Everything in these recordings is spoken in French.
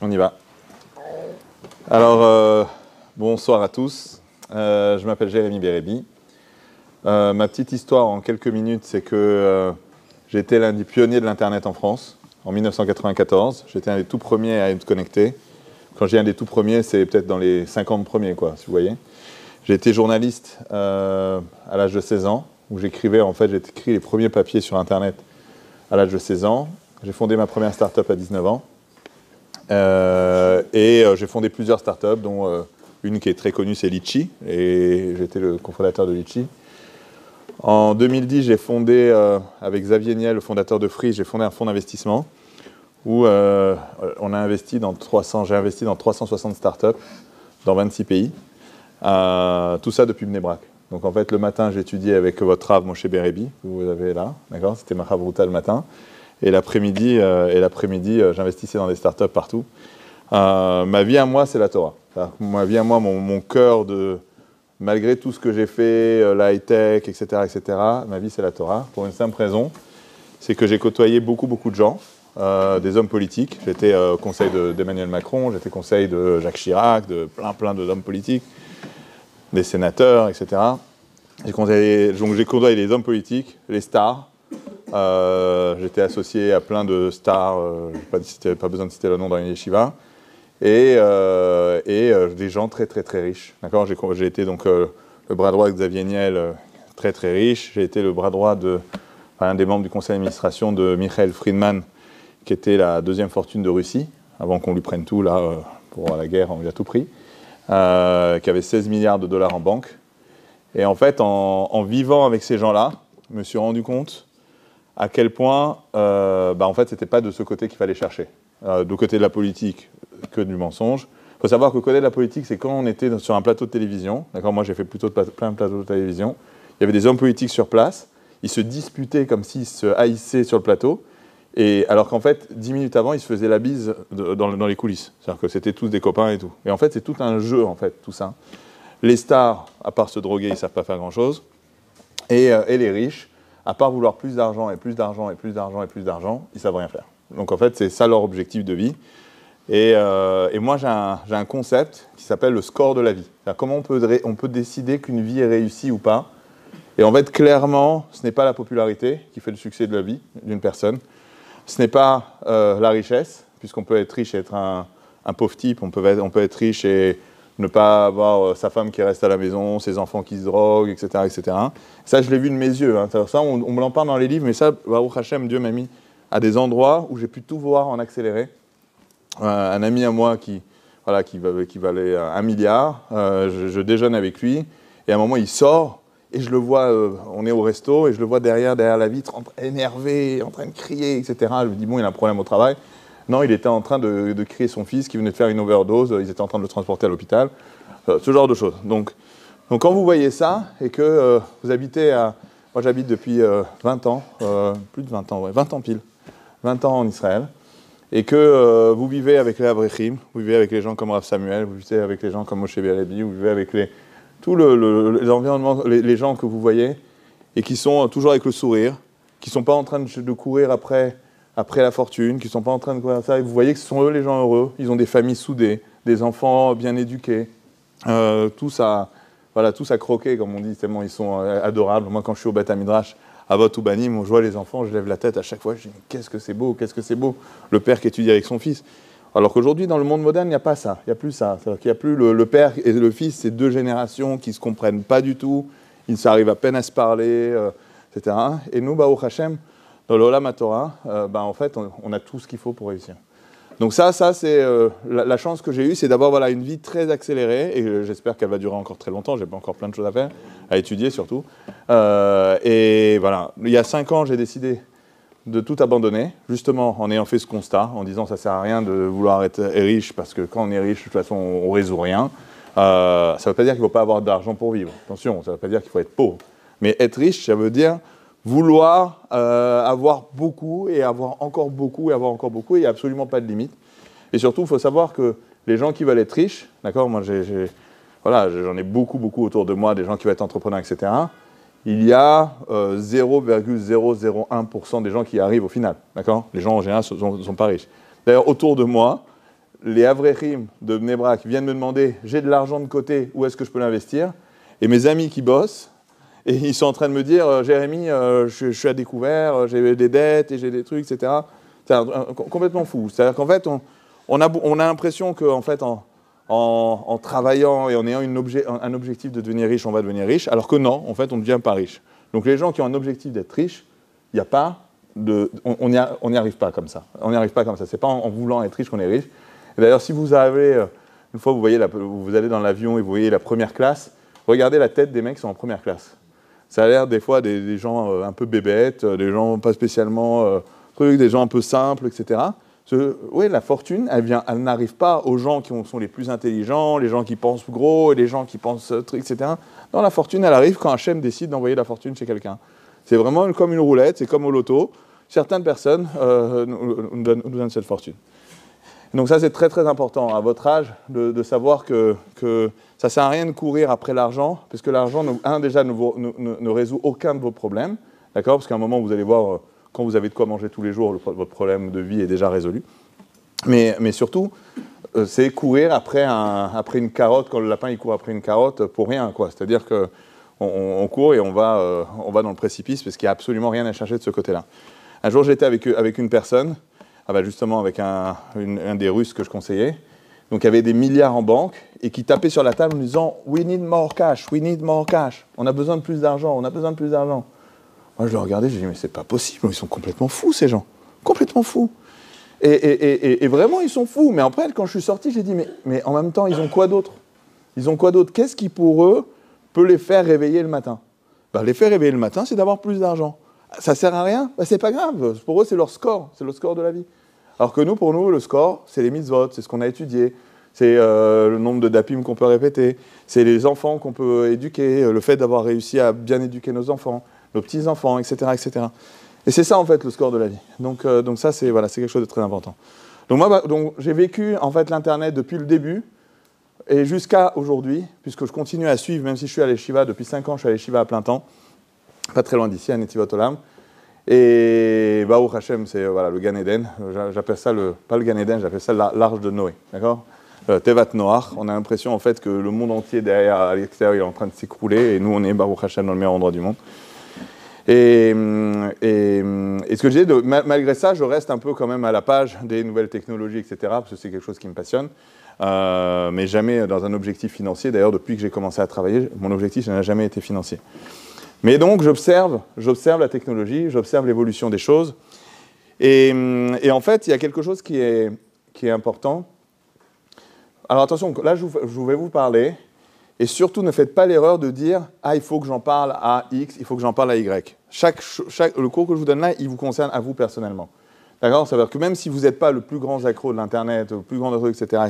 On y va. Alors, bonsoir à tous. Je m'appelle Jérémy Bérébi. Ma petite histoire en quelques minutes, c'est que j'étais l'un des pionniers de l'Internet en France en 1994. J'étais un des tout premiers à être connecté. Quand je dis un des tout premiers, c'est peut-être dans les 50 premiers, quoi, si vous voyez. J'ai été journaliste à l'âge de 16 ans, où j'écrivais, en fait, j'ai écrit les premiers papiers sur Internet à l'âge de 16 ans. J'ai fondé ma première start-up à 19 ans. J'ai fondé plusieurs startups, dont une qui est très connue, c'est Litchi, et j'étais le cofondateur de Litchi. En 2010, j'ai fondé, avec Xavier Niel, le fondateur de Free, j'ai fondé un fonds d'investissement où on a investi dans j'ai investi dans 360 startups dans 26 pays. Tout ça depuis Bnei-Brak. Donc en fait, le matin, j'étudiais avec votre Rav Moshe Bérébi, que vous avez là, d'accord? C'était ma Chavruta le matin. Et l'après-midi, j'investissais dans des startups partout. Ma vie à moi, c'est la Torah. Ma vie à moi, mon cœur de... Malgré tout ce que j'ai fait, la high-tech, etc., ma vie, c'est la Torah. Pour une simple raison, c'est que j'ai côtoyé beaucoup de gens, des hommes politiques. J'étais conseil d'Emmanuel Macron, j'étais conseil de Jacques Chirac, de plein d'hommes politiques, des sénateurs, etc. Donc j'ai côtoyé les hommes politiques, les stars. J'étais associé à plein de stars, pas besoin de citer le nom dans une yeshiva, et des gens très riches. D'accord, j'ai été donc le bras droit de Xavier Niel, très riche. J'ai été le bras droit un des membres du conseil d'administration de Michael Friedman, qui était la deuxième fortune de Russie, avant qu'on lui prenne tout là pour la guerre, on lui a tout pris, qui avait 16 milliards de dollars en banque. Et en fait, en vivant avec ces gens-là, je me suis rendu compte à quel point, en fait, c'était pas de ce côté qu'il fallait chercher. Du côté de la politique, que du mensonge. Il faut savoir que le côté de la politique, c'est quand on était sur un plateau de télévision. D'accord, moi, j'ai fait plutôt plein de plateaux de télévision. Il y avait des hommes politiques sur place. Ils se disputaient comme s'ils se haïssaient sur le plateau. Et alors qu'en fait, 10 minutes avant, ils se faisaient la bise dans les coulisses. C'est-à-dire que c'était tous des copains et tout. Et en fait, c'est tout un jeu, en fait, tout ça. Les stars, à part se droguer, ils ne savent pas faire grand-chose. Et les riches, à part vouloir plus d'argent, ils ne savent rien faire. Donc en fait, c'est ça leur objectif de vie. Et moi, j'ai un concept qui s'appelle le score de la vie. C'est-à-dire comment on peut décider qu'une vie est réussie ou pas. Et en fait, clairement, ce n'est pas la popularité qui fait le succès de la vie d'une personne. Ce n'est pas la richesse, puisqu'on peut être riche et être un pauvre type. On peut être riche et ne pas avoir sa femme qui reste à la maison, ses enfants qui se droguent, etc. Ça, je l'ai vu de mes yeux. Hein. Ça, on me l'en parle dans les livres, mais ça, Baruch Hashem, Dieu m'a mis à des endroits où j'ai pu tout voir en accéléré. Un ami à moi qui valait 1 milliard, je déjeune avec lui, et à un moment, il sort, et je le vois, on est au resto, et je le vois derrière la vitre, énervé, en train de crier, etc. Je me dis, bon, il a un problème au travail. Non, il était en train de crier son fils qui venait de faire une overdose, ils étaient en train de le transporter à l'hôpital, ce genre de choses. Donc quand vous voyez ça, et que vous habitez à... Moi, j'habite depuis 20 ans, plus de 20 ans, ouais, 20 ans pile, 20 ans en Israël, et que vous vivez avec les Avrechim, vous vivez avec les gens comme Rav Samuel, vous vivez avec les gens comme Moshe Bérébi, vous vivez avec les environnements, les gens que vous voyez, et qui sont toujours avec le sourire, qui ne sont pas en train de courir après la fortune, qui ne sont pas en train de courir ça, et vous voyez que ce sont eux les gens heureux, ils ont des familles soudées, des enfants bien éduqués, tous à croquer, comme on dit, tellement ils sont adorables. Moi, quand je suis au Beth Midrash, Avot ou Banim, je vois les enfants, je lève la tête à chaque fois, je dis qu'est-ce que c'est beau, le père qui étudie avec son fils. Alors qu'aujourd'hui, dans le monde moderne, il n'y a pas ça, il n'y a plus ça. C'est-à-dire qu'il n'y a plus le père et le fils, c'est deux générations qui ne se comprennent pas du tout, ils arrivent à peine à se parler, etc. Et nous, Baruch Hashem, dans l'Olam HaTorah, en fait, on a tout ce qu'il faut pour réussir. Donc ça c'est la chance que j'ai eue, c'est d'avoir une vie très accélérée, et j'espère qu'elle va durer encore très longtemps, j'ai encore plein de choses à faire, à étudier surtout. Et voilà, il y a 5 ans, j'ai décidé de tout abandonner, justement en ayant fait ce constat, en disant ça ne sert à rien de vouloir être riche, parce que quand on est riche, de toute façon, on ne résout rien. Ça ne veut pas dire qu'il ne faut pas avoir d'argent pour vivre, attention, ça ne veut pas dire qu'il faut être pauvre. Mais être riche, ça veut dire vouloir avoir beaucoup, et avoir encore beaucoup, et il n'y a absolument pas de limite. Et surtout, il faut savoir que les gens qui veulent être riches, d'accord, moi j'en ai beaucoup autour de moi, des gens qui veulent être entrepreneurs, etc. Il y a 0,001% des gens qui y arrivent au final, d'accord. Les gens en général ne sont pas riches. D'ailleurs, autour de moi, les Avrechim de Bnei Brak viennent me demander « j'ai de l'argent de côté, où est-ce que je peux l'investir ?» Et mes amis qui bossent, et ils sont en train de me dire « Jérémy, je suis à découvert, j'ai des dettes et j'ai des trucs, etc. » C'est complètement fou. C'est-à-dire qu'en fait, on a l'impression qu'en fait, en travaillant et en ayant un objectif de devenir riche, on va devenir riche, alors que non, en fait, on ne devient pas riche. Donc les gens qui ont un objectif d'être riche, il n'y a pas on n'y arrive pas comme ça. On n'y arrive pas comme ça. C'est pas en voulant être riche qu'on est riche. Et d'ailleurs, si vous avez, une fois vous allez dans l'avion et vous voyez la première classe, regardez la tête des mecs qui sont en première classe. Ça a l'air des fois des gens un peu bébêtes, des gens pas spécialement des gens un peu simples, etc. Oui, la fortune, elle n'arrive pas aux gens qui sont les plus intelligents, les gens qui pensent gros, et les gens qui pensent trucs, etc. Non, la fortune, elle arrive quand Hachem décide d'envoyer la fortune chez quelqu'un. C'est vraiment comme une roulette, c'est comme au loto. Certaines personnes nous donnent cette fortune. Donc ça, c'est très très important à votre âge de savoir que ça ne sert à rien de courir après l'argent, parce que l'argent, déjà, ne résout aucun de vos problèmes, d'accord ? Parce qu'à un moment, vous allez voir, quand vous avez de quoi manger tous les jours, votre problème de vie est déjà résolu. Mais surtout, c'est courir après une carotte, quand le lapin il court après une carotte, pour rien, quoi. C'est-à-dire qu'on court et on va dans le précipice, parce qu'il n'y a absolument rien à chercher de ce côté-là. Un jour, j'étais avec une personne, justement avec un des Russes que je conseillais, donc il y avait des milliards en banque, et qui tapait sur la table en disant « We need more cash, we need more cash. On a besoin de plus d'argent, on a besoin de plus d'argent. » Moi, je le regardais, je me dis « Mais c'est pas possible, ils sont complètement fous, ces gens. Complètement fous. » Et vraiment, ils sont fous. Mais après, quand je suis sorti, j'ai dit « Mais en même temps, ils ont quoi d'autre? Ils ont quoi d'autre? Qu'est-ce qui, pour eux, peut les faire réveiller le matin? » Les faire réveiller le matin, c'est d'avoir plus d'argent. Ça sert à rien? C'est pas grave. Pour eux, c'est leur score. C'est le score de la vie. Alors que pour nous, le score, c'est les mitzvot, c'est ce qu'on a étudié. C'est le nombre de dapim qu'on peut répéter. C'est les enfants qu'on peut éduquer. Le fait d'avoir réussi à bien éduquer nos enfants, nos petits-enfants, etc., etc. Et c'est ça, en fait, le score de la vie. Donc ça, c'est quelque chose de très important. Donc j'ai vécu, en fait, l'Internet depuis le début et jusqu'à aujourd'hui, puisque je continue à suivre, même si je suis à l'Yeshiva, depuis 5 ans, je suis à l'Yeshiva à plein temps, pas très loin d'ici, à Netivot Olam. Et Baruch Hashem, c'est le Gan Eden. J'appelle ça pas le Gan Eden, j'appelle ça l'arche de Noé. D'accord? Tevat Noach. On a l'impression, en fait, que le monde entier, derrière, à l'extérieur, il est en train de s'écrouler, et nous, on est Baruch Hashem dans le meilleur endroit du monde. Et ce que je dis, malgré ça, je reste un peu quand même à la page des nouvelles technologies, etc., parce que c'est quelque chose qui me passionne, mais jamais dans un objectif financier. D'ailleurs, depuis que j'ai commencé à travailler, mon objectif n'a jamais été financier. Mais donc, j'observe la technologie, j'observe l'évolution des choses, et en fait, il y a quelque chose qui est important. Alors attention, là, je vais vous parler. Et surtout, ne faites pas l'erreur de dire « Ah, il faut que j'en parle à X, il faut que j'en parle à Y ». Le cours que je vous donne là, il vous concerne à vous personnellement. D'accord? Ça veut dire que même si vous n'êtes pas le plus grand accro de l'Internet, le plus grand accro, etc.,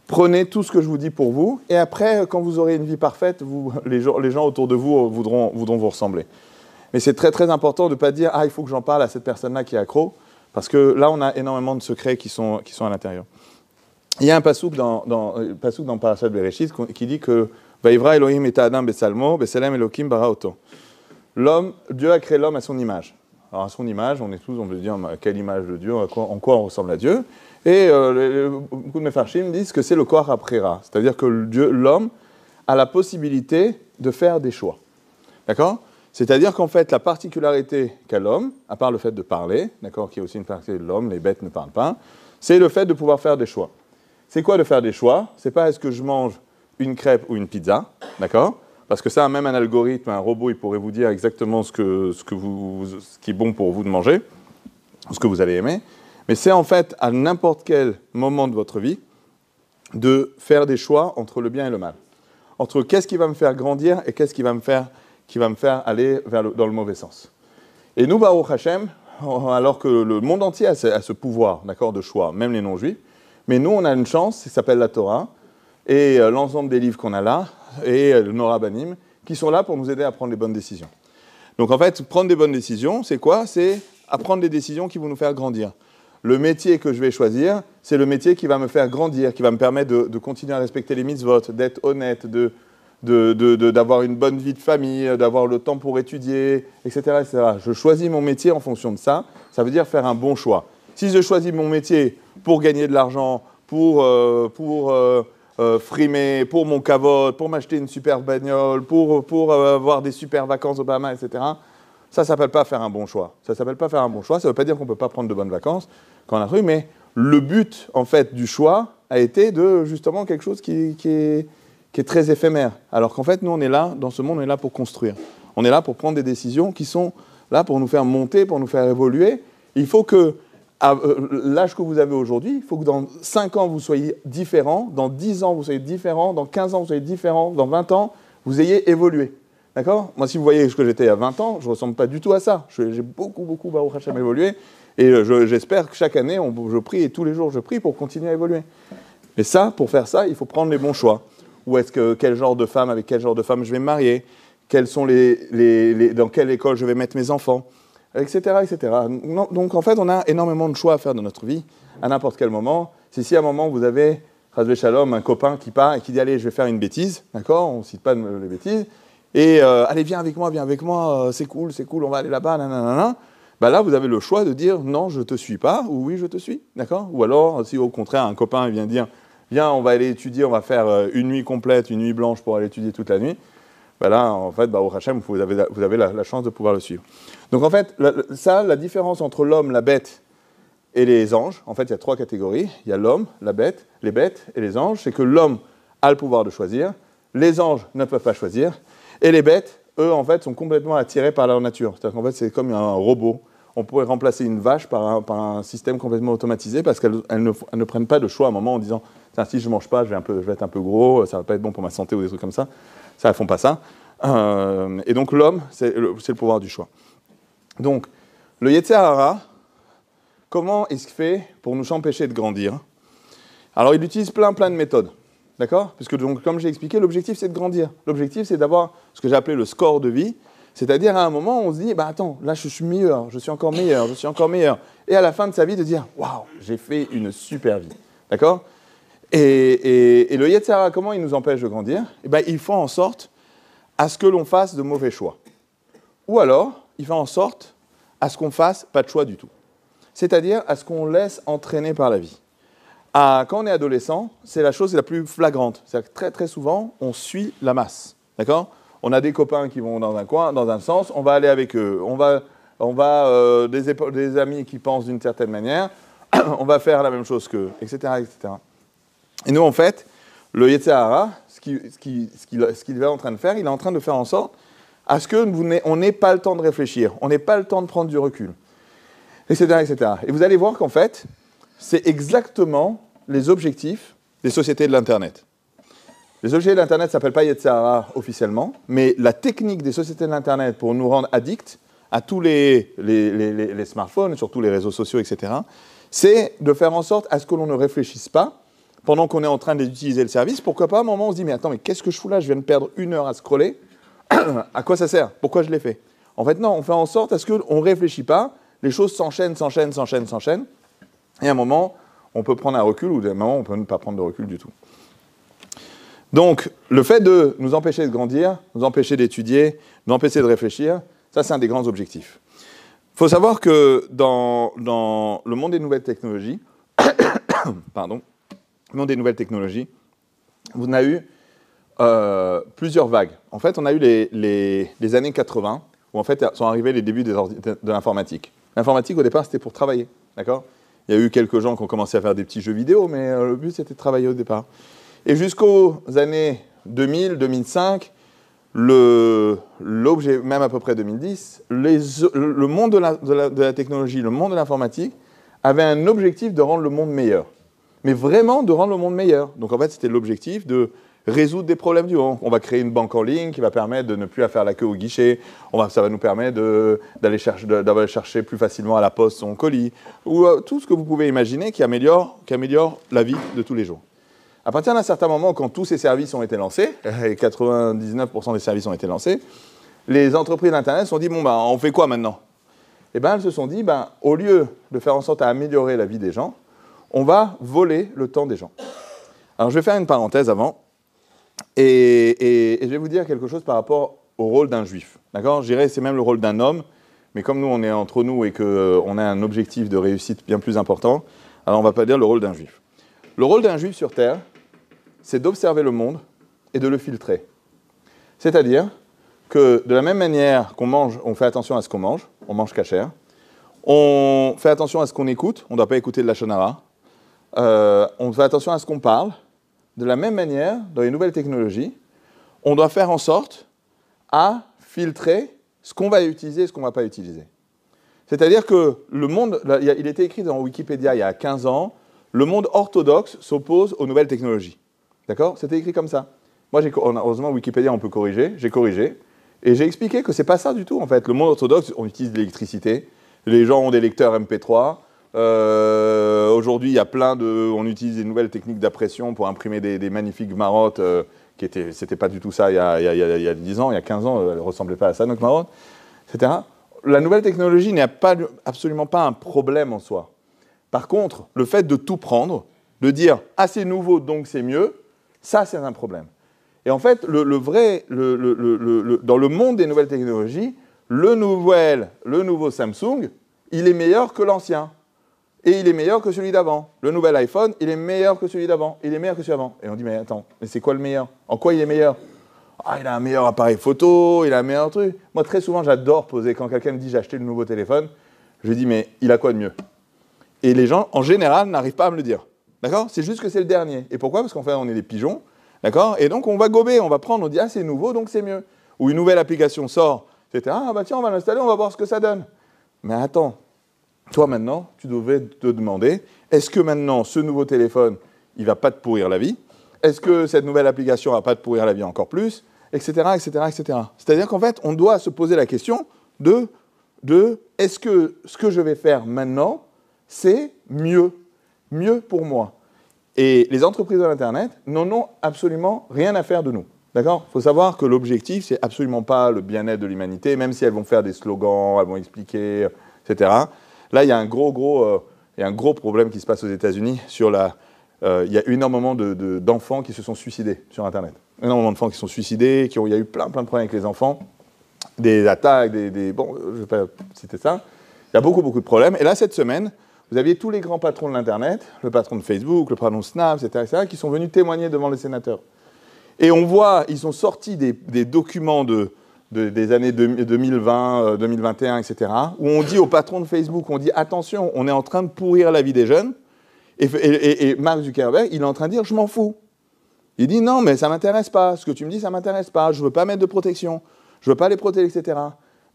prenez tout ce que je vous dis pour vous. Et après, quand vous aurez une vie parfaite, les gens autour de vous voudront vous ressembler. Mais c'est très, très important de ne pas dire « Ah, il faut que j'en parle à cette personne-là qui est accro ». Parce que là, on a énormément de secrets qui sont à l'intérieur. Il y a un pasouk dans Parashat Bereshit qui dit que Vaivra Elohim et Adam besalmo, besalem Elohim bara oto. Dieu a créé l'homme à son image. Alors à son image, on veut dire quelle image de Dieu, en quoi on ressemble à Dieu. Et beaucoup de Mefarshim disent que c'est le Koach HaBchira, c'est-à-dire que l'homme a la possibilité de faire des choix. D'accord? C'est-à-dire qu'en fait, la particularité qu'a l'homme, à part le fait de parler, d'accord, qui est aussi une particularité de l'homme, les bêtes ne parlent pas, c'est le fait de pouvoir faire des choix. C'est quoi de faire des choix? C'est pas est-ce que je mange une crêpe ou une pizza, d'accord? Parce que ça, même un algorithme, un robot, il pourrait vous dire exactement ce qui est bon pour vous de manger, ce que vous allez aimer. Mais c'est en fait, à n'importe quel moment de votre vie, de faire des choix entre le bien et le mal. Entre qu'est-ce qui va me faire grandir et qu'est-ce qui va me faire aller dans le mauvais sens. Et nous, Baruch Hashem, alors que le monde entier a ce pouvoir, d'accord, de choix, même les non-juifs, mais nous, on a une chance, ça s'appelle la Torah, et l'ensemble des livres qu'on a là, et le Norabanim, qui sont là pour nous aider à prendre les bonnes décisions. Donc en fait, prendre des bonnes décisions, c'est quoi? C'est à prendre des décisions qui vont nous faire grandir. Le métier que je vais choisir, c'est le métier qui va me faire grandir, qui va me permettre de continuer à respecter les mitzvot, d'être honnête, d'avoir une bonne vie de famille, d'avoir le temps pour étudier, etc., etc. Je choisis mon métier en fonction de ça, ça veut dire faire un bon choix. Si je choisis mon métier pour gagner de l'argent, frimer, pour mon cavote, pour m'acheter une super bagnole, pour avoir des super vacances au Bahamas, etc. Ça ne s'appelle pas faire un bon choix. Ça ne s'appelle pas faire un bon choix. Ça ne veut pas dire qu'on ne peut pas prendre de bonnes vacances quand on a truc, mais le but, en fait, du choix a été de, justement, quelque chose qui est très éphémère. Alors qu'en fait, nous, on est là, dans ce monde, on est là pour construire. On est là pour prendre des décisions qui sont là pour nous faire monter, pour nous faire évoluer. Il faut que, à l'âge que vous avez aujourd'hui, il faut que dans 5 ans, vous soyez différent, dans 10 ans, vous soyez différent, dans 15 ans, vous soyez différent, dans 20 ans, vous ayez évolué. D'accord ? Moi, si vous voyez ce que j'étais à 20 ans, je ne ressemble pas du tout à ça. J'ai beaucoup, Baruch Hashem, évolué. Et j'espère que chaque année, je prie, et tous les jours, je prie pour continuer à évoluer. Mais ça, pour faire ça, il faut prendre les bons choix. Quel genre de femme, avec quel genre de femme je vais me marier, dans quelle école je vais mettre mes enfants, etc. etc. Donc, en fait, on a énormément de choix à faire dans notre vie, à n'importe quel moment. Si à un moment, vous avez, Chazvé Shalom, un copain qui part et qui dit « Allez, je vais faire une bêtise », d'accord ? On ne cite pas les bêtises. Et « Allez, viens avec moi, c'est cool, on va aller là-bas, nanana ». Ben là, vous avez le choix de dire « Non, je ne te suis pas » ou « Oui, je te suis », d'accord ? Ou alors, si au contraire, un copain vient dire « Viens, on va aller étudier, on va faire une nuit complète, une nuit blanche pour aller étudier toute la nuit », ben là, en fait, au Hachem, vous avez la chance de pouvoir le suivre. Donc, en fait, la différence entre l'homme, la bête et les anges, en fait, il y a 3 catégories. Il y a l'homme, la bête, les bêtes et les anges. C'est que l'homme a le pouvoir de choisir, les anges ne peuvent pas choisir, et les bêtes, eux, en fait, sont complètement attirés par leur nature. C'est-à-dire qu'en fait, c'est comme un robot. On pourrait remplacer une vache par un système complètement automatisé parce qu'elles ne prennent pas de choix à un moment en disant « Tiens, si je ne mange pas, je vais être un peu gros, ça ne va pas être bon pour ma santé » ou des trucs comme ça. Ça, elles ne font pas ça. Et donc, l'homme, c'est le pouvoir du choix. Donc, le Yetzer Hara, comment est-ce qu'il fait pour nous empêcher de grandir ? Alors, il utilise plein de méthodes. D'accord ? Puisque, donc, comme j'ai expliqué, l'objectif, c'est de grandir. L'objectif, c'est d'avoir ce que j'ai appelé le score de vie. C'est-à-dire, à un moment, on se dit, attends, là, je suis meilleur, je suis encore meilleur. Et à la fin de sa vie, de dire, waouh, j'ai fait une super vie. D'accord ? Et le Yetzer Hara, comment il nous empêche de grandir ? Il fait en sorte à ce que l'on fasse de mauvais choix. Ou alors, il fait en sorte à ce qu'on fasse pas de choix du tout. C'est-à-dire à ce qu'on laisse entraîner par la vie. Quand on est adolescent, c'est la chose la plus flagrante. C'est-à-dire que très, très souvent, on suit la masse. D'accord ? On a des copains qui vont dans un coin, dans un sens, on va aller avec eux. On va des amis qui pensent d'une certaine manière, on va faire la même chose qu'eux, etc., etc. Et nous, en fait, le Yetzer Hara, ce qu'il est en train de faire, il est en train de faire en sorte à ce qu'on n'ait pas le temps de réfléchir, on n'ait pas le temps de prendre du recul, etc., etc. Et vous allez voir qu'en fait, c'est exactement les objectifs des sociétés de l'Internet. Les objectifs de l'Internet ne s'appellent pas Yetzer Hara officiellement, mais la technique des sociétés de l'Internet pour nous rendre addicts à tous les smartphones, surtout les réseaux sociaux, etc., c'est de faire en sorte à ce que l'on ne réfléchisse pas pendant qu'on est en train d'utiliser le service. Pourquoi pas, à un moment, on se dit, mais attends, mais qu'est-ce que je fous là ? Je viens de perdre 1 heure à scroller. À quoi ça sert ? Pourquoi je l'ai fait ? En fait, non, on fait en sorte à ce qu'on ne réfléchit pas. Les choses s'enchaînent. Et à un moment, on peut prendre un recul, ou à un moment, on peut ne pas prendre de recul du tout. Donc, le fait de nous empêcher de grandir, nous empêcher d'étudier, nous empêcher de réfléchir, ça, c'est un des grands objectifs. Il faut savoir que dans le monde des nouvelles technologies, on a eu plusieurs vagues. En fait, on a eu les années 80, où en fait sont arrivés les débuts de l'informatique. L'informatique, au départ, c'était pour travailler, d'accord ? Il y a eu quelques gens qui ont commencé à faire des petits jeux vidéo, mais le but, c'était de travailler au départ. Et jusqu'aux années 2000, 2005, l'objet, même à peu près 2010, le monde de la technologie, le monde de l'informatique, avait un objectif de rendre le monde meilleur. Mais vraiment de rendre le monde meilleur. Donc en fait, c'était l'objectif de résoudre des problèmes du monde. On va créer une banque en ligne qui va permettre de ne plus faire la queue au guichet. Ça va nous permettre d'aller chercher plus facilement à la poste son colis. Ou tout ce que vous pouvez imaginer qui améliore la vie de tous les jours. À partir d'un certain moment, quand tous ces services ont été lancés, et 99% des services ont été lancés, les entreprises d'Internet se sont dit, on fait quoi maintenant ? Eh bien, elles se sont dit, au lieu de faire en sorte à améliorer la vie des gens, on va voler le temps des gens. Alors, je vais faire une parenthèse avant, et je vais vous dire quelque chose par rapport au rôle d'un juif. D'accord ? Je dirais que c'est même le rôle d'un homme, mais comme nous, on est entre nous et qu'on a un objectif de réussite bien plus important, alors on ne va pas dire le rôle d'un juif. Le rôle d'un juif sur Terre, c'est d'observer le monde et de le filtrer. C'est-à-dire que de la même manière qu'on mange, on fait attention à ce qu'on mange kasher, on fait attention à ce qu'on écoute, on ne doit pas écouter de la shonara, on fait attention à ce qu'on parle. De la même manière, dans les nouvelles technologies, on doit faire en sorte à filtrer ce qu'on va utiliser et ce qu'on ne va pas utiliser. C'est-à-dire que le monde, il était écrit dans Wikipédia il y a 15 ans, le monde orthodoxe s'oppose aux nouvelles technologies. D'accord? C'était écrit comme ça. Moi, heureusement, Wikipédia, on peut corriger. J'ai corrigé. Et j'ai expliqué que ce n'est pas ça du tout, en fait. Le monde orthodoxe, on utilise de l'électricité. Les gens ont des lecteurs MP3. Aujourd'hui, il y a on utilise des nouvelles techniques d'impression pour imprimer des magnifiques marottes c'était pas du tout ça il y a 10 ans, il y a 15 ans, elle ne ressemblait pas à ça, notre marotte, etc. La nouvelle technologie n'est absolument pas un problème en soi. Par contre, le fait de tout prendre, de dire « ah, c'est nouveau, donc c'est mieux », ça, c'est un problème. Et en fait, dans le monde des nouvelles technologies, le nouveau Samsung, il est meilleur que l'ancien. Et il est meilleur que celui d'avant. Le nouvel iPhone, il est meilleur que celui d'avant. Il est meilleur que celui d'avant. Et on dit, mais attends, mais c'est quoi le meilleur? En quoi il est meilleur? Ah, il a un meilleur appareil photo, il a un meilleur truc. Moi, très souvent, j'adore poser, quand quelqu'un me dit, j'ai acheté le nouveau téléphone, je lui dis, mais il a quoi de mieux? Et les gens, en général, n'arrivent pas à me le dire. D'accord? C'est juste que c'est le dernier. Et pourquoi? Parce qu'en fait, on est des pigeons. D'accord? Et donc, on va gober, on va prendre, on dit, ah, c'est nouveau, donc c'est mieux. Ou une nouvelle application sort, etc. Ah, bah tiens, on va l'installer, on va voir ce que ça donne. Mais attends. Toi, maintenant, tu devais te demander, est-ce que maintenant, ce nouveau téléphone, il ne va pas te pourrir la vie? Est-ce que cette nouvelle application ne va pas te pourrir la vie encore plus? Etc., etc., etc. C'est-à-dire qu'en fait, on doit se poser la question de est-ce que ce que je vais faire maintenant, c'est mieux pour moi? Et les entreprises de l'Internet n'en ont absolument rien à faire de nous. D'accord? Il faut savoir que l'objectif, c'est absolument pas le bien-être de l'humanité, même si elles vont faire des slogans, elles vont expliquer, etc. Là, il y a un gros problème qui se passe aux États-Unis sur il y a énormément d'enfants qui se sont suicidés sur Internet. Énormément d'enfants qui se sont suicidés, il y a eu plein de problèmes avec les enfants, des attaques, bon, je ne vais pas citer ça. Il y a beaucoup de problèmes. Et là, cette semaine, vous aviez tous les grands patrons de l'Internet, le patron de Facebook, le patron de Snap, etc., qui sont venus témoigner devant les sénateurs. Et on voit, ils ont sorti des documents des années 2020, 2021, etc., où on dit au patron de Facebook, on dit attention, on est en train de pourrir la vie des jeunes, et Mark Zuckerberg, il est en train de dire je m'en fous. Il dit non, mais ça ne m'intéresse pas, ce que tu me dis, ça ne m'intéresse pas, je ne veux pas mettre de protection, je ne veux pas les protéger, etc.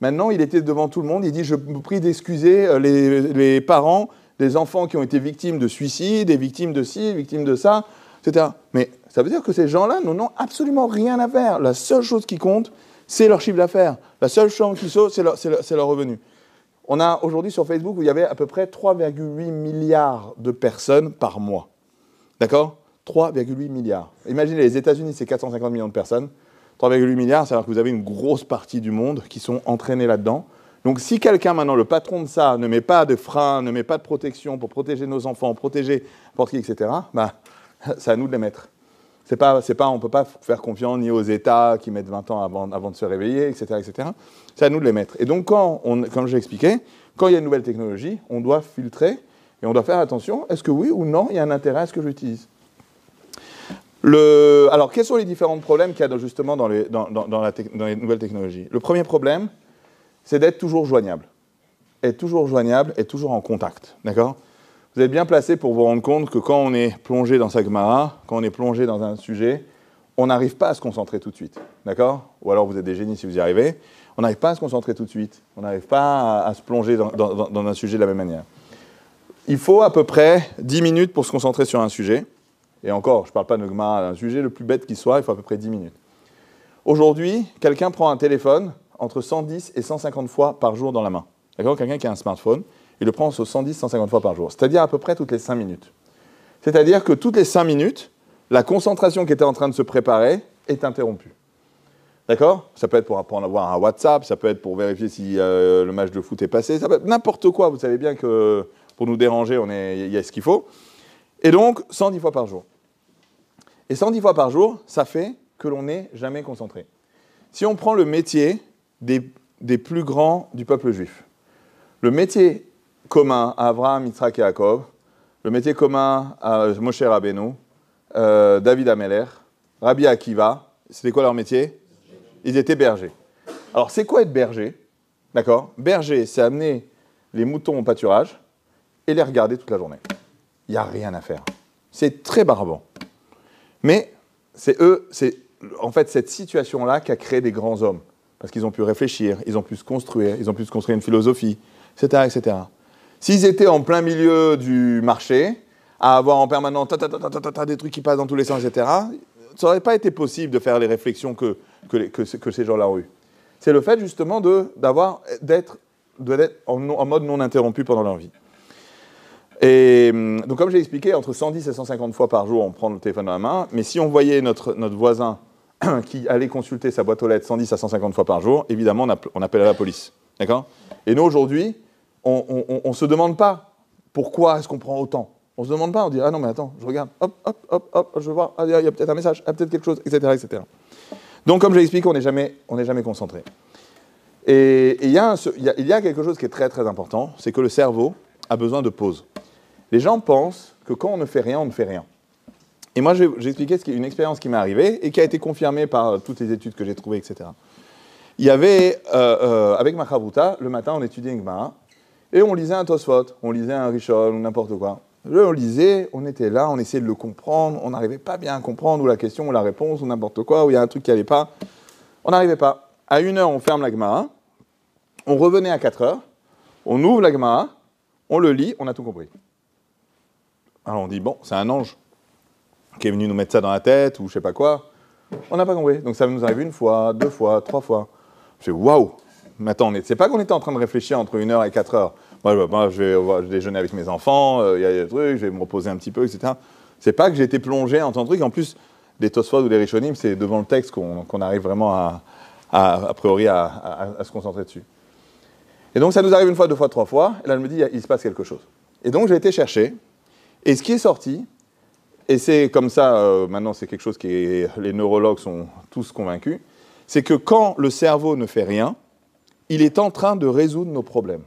Maintenant, il était devant tout le monde, il dit je vous prie d'excuser les parents des enfants qui ont été victimes de suicide, des victimes de ci, victimes de ça, etc. Mais ça veut dire que ces gens-là n'en ont absolument rien à faire. La seule chose qui compte, c'est leur chiffre d'affaires. La seule chose qui saute, c'est leur revenu. On a aujourd'hui sur Facebook, où il y avait à peu près 3,8 milliards de personnes par mois. D'accord? 3,8 milliards. Imaginez, les États-Unis, c'est 450 millions de personnes. 3,8 milliards, c'est-à-dire que vous avez une grosse partie du monde qui sont entraînés là-dedans. Donc si quelqu'un, maintenant, le patron de ça, ne met pas de frein, ne met pas de protection pour protéger nos enfants, protéger n'importe qui, etc., bah, c'est à nous de les mettre. On ne peut pas faire confiance ni aux États qui mettent 20 ans avant de se réveiller, etc., etc. C'est à nous de les mettre. Et donc, comme je l'ai expliqué, quand il y a une nouvelle technologie, on doit filtrer et on doit faire attention, est-ce que oui ou non, il y a un intérêt à ce que j'utilise? Alors, quels sont les différents problèmes qu'il y a justement dans les nouvelles technologies? Le premier problème, c'est d'être toujours joignable. Être toujours joignable, être toujours en contact. D'accord? Vous êtes bien placé pour vous rendre compte que quand on est plongé dans sa Gemara, quand on est plongé dans un sujet, on n'arrive pas à se concentrer tout de suite. D'accord? Ou alors vous êtes des génies si vous y arrivez. On n'arrive pas à se concentrer tout de suite. On n'arrive pas à se plonger dans un sujet de la même manière. Il faut à peu près 10 minutes pour se concentrer sur un sujet. Et encore, je ne parle pas de Gemara, un sujet le plus bête qui soit, il faut à peu près 10 minutes. Aujourd'hui, quelqu'un prend un téléphone entre 110 et 150 fois par jour dans la main. D'accord? Quelqu'un qui a un smartphone, il le prend sur 110, 150 fois par jour. C'est-à-dire à peu près toutes les 5 minutes. C'est-à-dire que toutes les 5 minutes, la concentration qui était en train de se préparer est interrompue. D'accord? Ça peut être pour avoir un WhatsApp, ça peut être pour vérifier si le match de foot est passé, ça peut être n'importe quoi. Vous savez bien que pour nous déranger, il y a ce qu'il faut. Et donc, 110 fois par jour. Et 110 fois par jour, ça fait que l'on n'est jamais concentré. Si on prend le métier des plus grands du peuple juif, le métier commun à Abraham, Yitzhak et Jacob, le métier commun à Moshe Rabbeinu, David Ameller, Rabbi Akiva, c'était quoi leur métier? Ils étaient bergers. Alors, c'est quoi être berger? D'accord? Berger, c'est amener les moutons au pâturage et les regarder toute la journée. Il n'y a rien à faire. C'est très barbant. Mais c'est en fait cette situation-là qui a créé des grands hommes. Parce qu'ils ont pu réfléchir, ils ont pu se construire une philosophie, etc., etc. S'ils étaient en plein milieu du marché, à avoir en permanence des trucs qui passent dans tous les sens, etc., ça n'aurait pas été possible de faire les réflexions que ces gens-là ont eues. C'est le fait justement d'être en mode non interrompu pendant leur vie. Et donc comme j'ai expliqué, entre 110 et 150 fois par jour, on prend le téléphone dans la main, mais si on voyait notre voisin qui allait consulter sa boîte aux lettres 110 à 150 fois par jour, évidemment, on appelle à la police. D'accord? Et nous, aujourd'hui, on ne se demande pas pourquoi est-ce qu'on prend autant. On ne se demande pas, on dit « Ah non, mais attends, je regarde, hop, je vois, il y a peut-être un message, peut-être quelque chose, etc. etc. » Donc, comme j'ai expliqué, on n'est jamais concentré. Et il y a quelque chose qui est très, très important, c'est que le cerveau a besoin de pause. Les gens pensent que quand on ne fait rien, on ne fait rien. Et moi, j'ai expliqué une expérience qui m'est arrivée et qui a été confirmée par toutes les études que j'ai trouvées, etc. Il y avait, avec ma chavruta, le matin, on étudiait une Gemara, et on lisait un Tosfot, on lisait un Rishon, ou n'importe quoi. Là, on lisait, on était là, on essayait de le comprendre, on n'arrivait pas bien à comprendre, ou la question, ou la réponse, ou n'importe quoi, ou il y a un truc qui n'allait pas. On n'arrivait pas. À 1h, on ferme la Gemara, on revenait à 4h, on ouvre la Gemara, on le lit, on a tout compris. Alors on dit, bon, c'est un ange qui est venu nous mettre ça dans la tête, ou je sais pas quoi. On n'a pas compris. Donc ça nous arrive 1 fois, 2 fois, 3 fois. Je fais, waouh! Mais attends, c'est pas qu'on était en train de réfléchir entre 1h et 4h. Moi, je vais déjeuner avec mes enfants, il y a des trucs, je vais me reposer un petit peu, etc. C'est pas que j'ai été plongé en tant que truc. En plus, des Tosfot ou des Rishonim, c'est devant le texte qu'on arrive vraiment a priori à se concentrer dessus. Et donc ça nous arrive 1 fois, 2 fois, 3 fois, et là je me dis, il se passe quelque chose. Et donc j'ai été chercher, et ce qui est sorti, et c'est comme ça, maintenant c'est quelque chose les neurologues sont tous convaincus, c'est que quand le cerveau ne fait rien, il est en train de résoudre nos problèmes.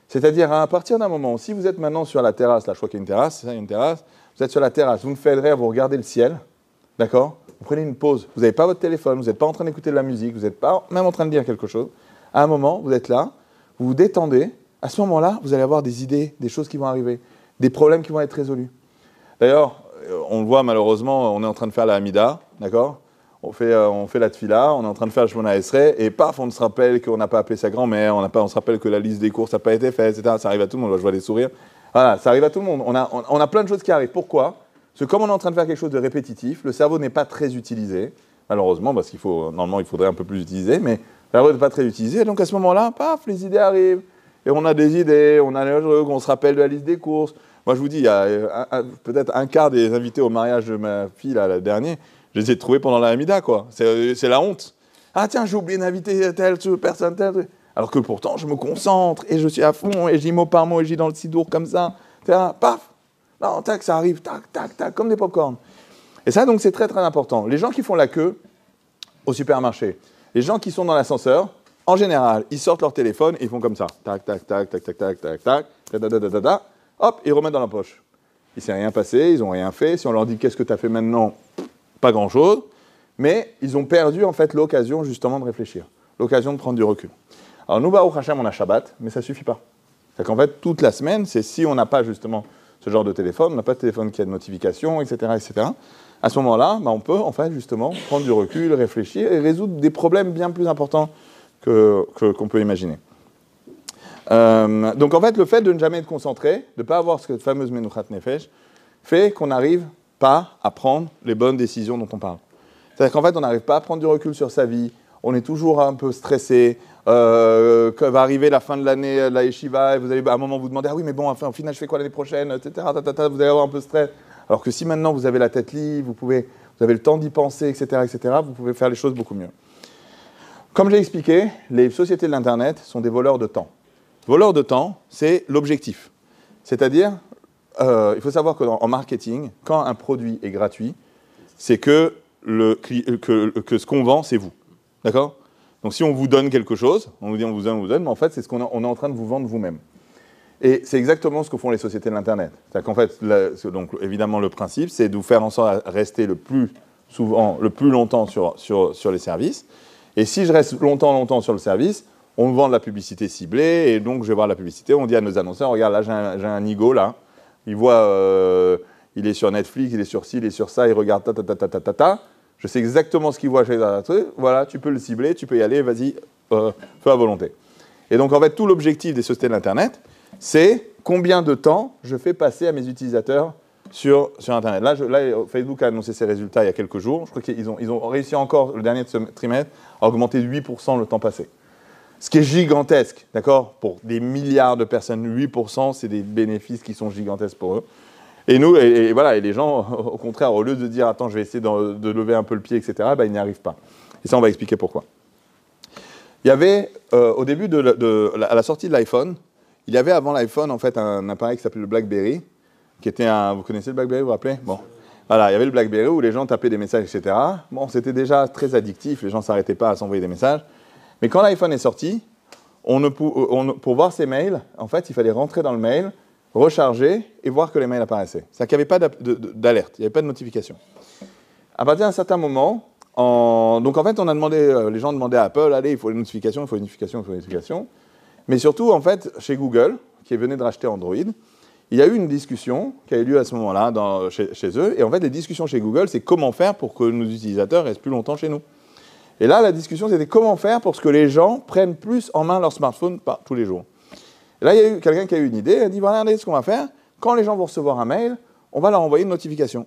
C'est-à-dire, à partir d'un moment, si vous êtes maintenant sur la terrasse, là je crois qu'il y a une terrasse, c'est ça, il y a une terrasse, vous êtes sur la terrasse, vous ne faites rien, vous regardez le ciel, d'accord? Vous prenez une pause, vous n'avez pas votre téléphone, vous n'êtes pas en train d'écouter de la musique, vous n'êtes pas même en train de dire quelque chose. À un moment, vous êtes là, vous vous détendez, à ce moment-là, vous allez avoir des idées, des choses qui vont arriver, des problèmes qui vont être résolus. D'ailleurs, on le voit malheureusement, on est en train de faire la Hamida, d'accord? On fait la Tfila, on est en train de faire le Shemona Esrei, et paf, on se rappelle qu'on n'a pas appelé sa grand-mère, on se rappelle que la liste des courses n'a pas été faite, etc. Ça arrive à tout le monde, je vois des sourires. Voilà, ça arrive à tout le monde. On a plein de choses qui arrivent. Pourquoi? Parce que comme on est en train de faire quelque chose de répétitif, le cerveau n'est pas très utilisé, malheureusement, parce normalement, il faudrait un peu plus utiliser, mais le cerveau n'est pas très utilisé, donc à ce moment-là, paf, les idées arrivent, et on a des idées, on se rappelle de la liste des courses. Moi, je vous dis, il y a peut-être 1/4 des invités au mariage de ma fille, là, le dernier, je les ai trouvés pendant la Hamida, quoi. C'est la honte. Ah tiens, j'ai oublié d'inviter telle personne, telle. Alors que pourtant, je me concentre, et je suis à fond, et je dis mot par mot, et je dis dans le sidour comme ça. Paf, non, tac, ça arrive, tac, tac, tac, comme des pop-corn. Et ça, donc, c'est très, très important. Les gens qui font la queue au supermarché, les gens qui sont dans l'ascenseur, en général, ils sortent leur téléphone et ils font comme ça. Tac, tac, tac, tac, tac, tac, tac, tac, tac, tac, hop, ils remettent dans la poche. Il ne s'est rien passé, ils n'ont rien fait. Si on leur dit qu'est-ce que tu as fait maintenant, pas grand-chose. Mais ils ont perdu, en fait, l'occasion, justement, de réfléchir. L'occasion de prendre du recul. Alors, nous, Baruch Hashem, on a Shabbat, mais ça ne suffit pas. C'est qu'en fait, toute la semaine, c'est si on n'a pas, justement, ce genre de téléphone, on n'a pas de téléphone qui a de notification, etc., etc., à ce moment-là, on peut, en fait, justement, prendre du recul, réfléchir et résoudre des problèmes bien plus importants qu'on peut imaginer. Donc, en fait, le fait de ne jamais être concentré, de ne pas avoir cette fameuse Menuchat Nefesh, fait qu'on n'arrive pas à prendre les bonnes décisions dont on parle. C'est-à-dire qu'en fait, on n'arrive pas à prendre du recul sur sa vie, on est toujours un peu stressé, va arriver la fin de l'année, la yeshiva, et vous allez à un moment vous demander « Ah oui, mais bon, enfin, au final, je fais quoi l'année prochaine ?» etc. Vous allez avoir un peu de stress. Alors que si maintenant, vous avez la tête libre, vous avez le temps d'y penser, etc., vous pouvez faire les choses beaucoup mieux. Comme j'ai expliqué, les sociétés de l'Internet sont des voleurs de temps. Voleurs de temps, c'est l'objectif. C'est-à-dire, il faut savoir qu'en marketing, quand un produit est gratuit, c'est que ce qu'on vend, c'est vous. D'accord? Donc si on vous donne quelque chose, on vous dit on vous donne, mais en fait, c'est ce qu'on est en train de vous vendre vous-même. Et c'est exactement ce que font les sociétés de l'Internet. C'est-à-dire qu'en fait, donc, évidemment, le principe, c'est de vous faire en sorte de rester le plus longtemps sur les services. Et si je reste longtemps sur le service, on me vend de la publicité ciblée, et donc je vais voir la publicité, on dit à nos annonceurs, regarde, là, j'ai un nigo, là, il voit, il est sur Netflix, il est sur ci, il est sur ça, il regarde je sais exactement ce qu'il voit chez voilà, tu peux le cibler, tu peux y aller, vas-y, fais à volonté. Et donc, en fait, tout l'objectif des sociétés de l'Internet, c'est combien de temps je fais passer à mes utilisateurs sur Internet. Là, Facebook a annoncé ses résultats il y a quelques jours. Je crois qu'ils ont réussi encore, le dernier trimestre, à augmenter de 8% le temps passé. Ce qui est gigantesque, d'accord? Pour des milliards de personnes, 8%, c'est des bénéfices qui sont gigantesques pour eux. Et nous, voilà, et les gens, au contraire, au lieu de dire « Attends, je vais essayer de lever un peu le pied, etc. », ben, ils n'y arrivent pas. Et ça, on va expliquer pourquoi. Il y avait, au début à la sortie de l'iPhone, il y avait avant l'iPhone, en fait, un appareil qui s'appelait le BlackBerry, qui était vous connaissez le BlackBerry, vous vous rappelez? Bon. Voilà, il y avait le BlackBerry où les gens tapaient des messages, etc. Bon, c'était déjà très addictif, les gens ne s'arrêtaient pas à s'envoyer des messages. Mais quand l'iPhone est sorti, pour voir ses mails, en fait, il fallait rentrer dans le mail, recharger et voir que les mails apparaissaient. C'est-à-dire qu'il n'y avait pas d'alerte, il n'y avait pas de notification. À partir d'un certain moment, donc en fait, les gens demandaient à Apple, allez, il faut les notifications, il faut les notifications, il faut les notifications. Mais surtout, en fait, chez Google, qui venait de racheter Android, il y a eu une discussion qui a eu lieu à ce moment-là chez eux. Et en fait, les discussions chez Google, c'est comment faire pour que nos utilisateurs restent plus longtemps chez nous. Et là, la discussion, c'était comment faire pour que les gens prennent plus en main leur smartphone tous les jours. Et là, il y a eu quelqu'un qui a eu une idée. Il a dit, voilà, regardez ce qu'on va faire. Quand les gens vont recevoir un mail, on va leur envoyer une notification.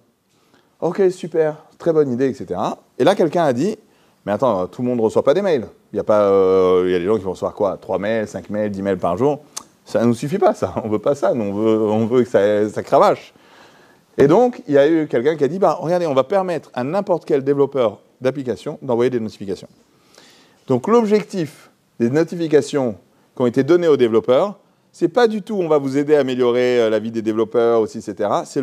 OK, super, très bonne idée, etc. Et là, quelqu'un a dit, mais attends, tout le monde ne reçoit pas des mails. Il y a des gens qui vont recevoir quoi? 3 mails, 5 mails, 10 mails par jour. Ça ne nous suffit pas, ça. On ne veut pas ça. Nous, on veut que ça cravache. Et donc, il y a eu quelqu'un qui a dit, regardez, on va permettre à n'importe quel développeur d'application d'envoyer des notifications. Donc, l'objectif des notifications qui ont été données aux développeurs, ce n'est pas du tout on va vous aider à améliorer la vie des développeurs aussi, etc. C'est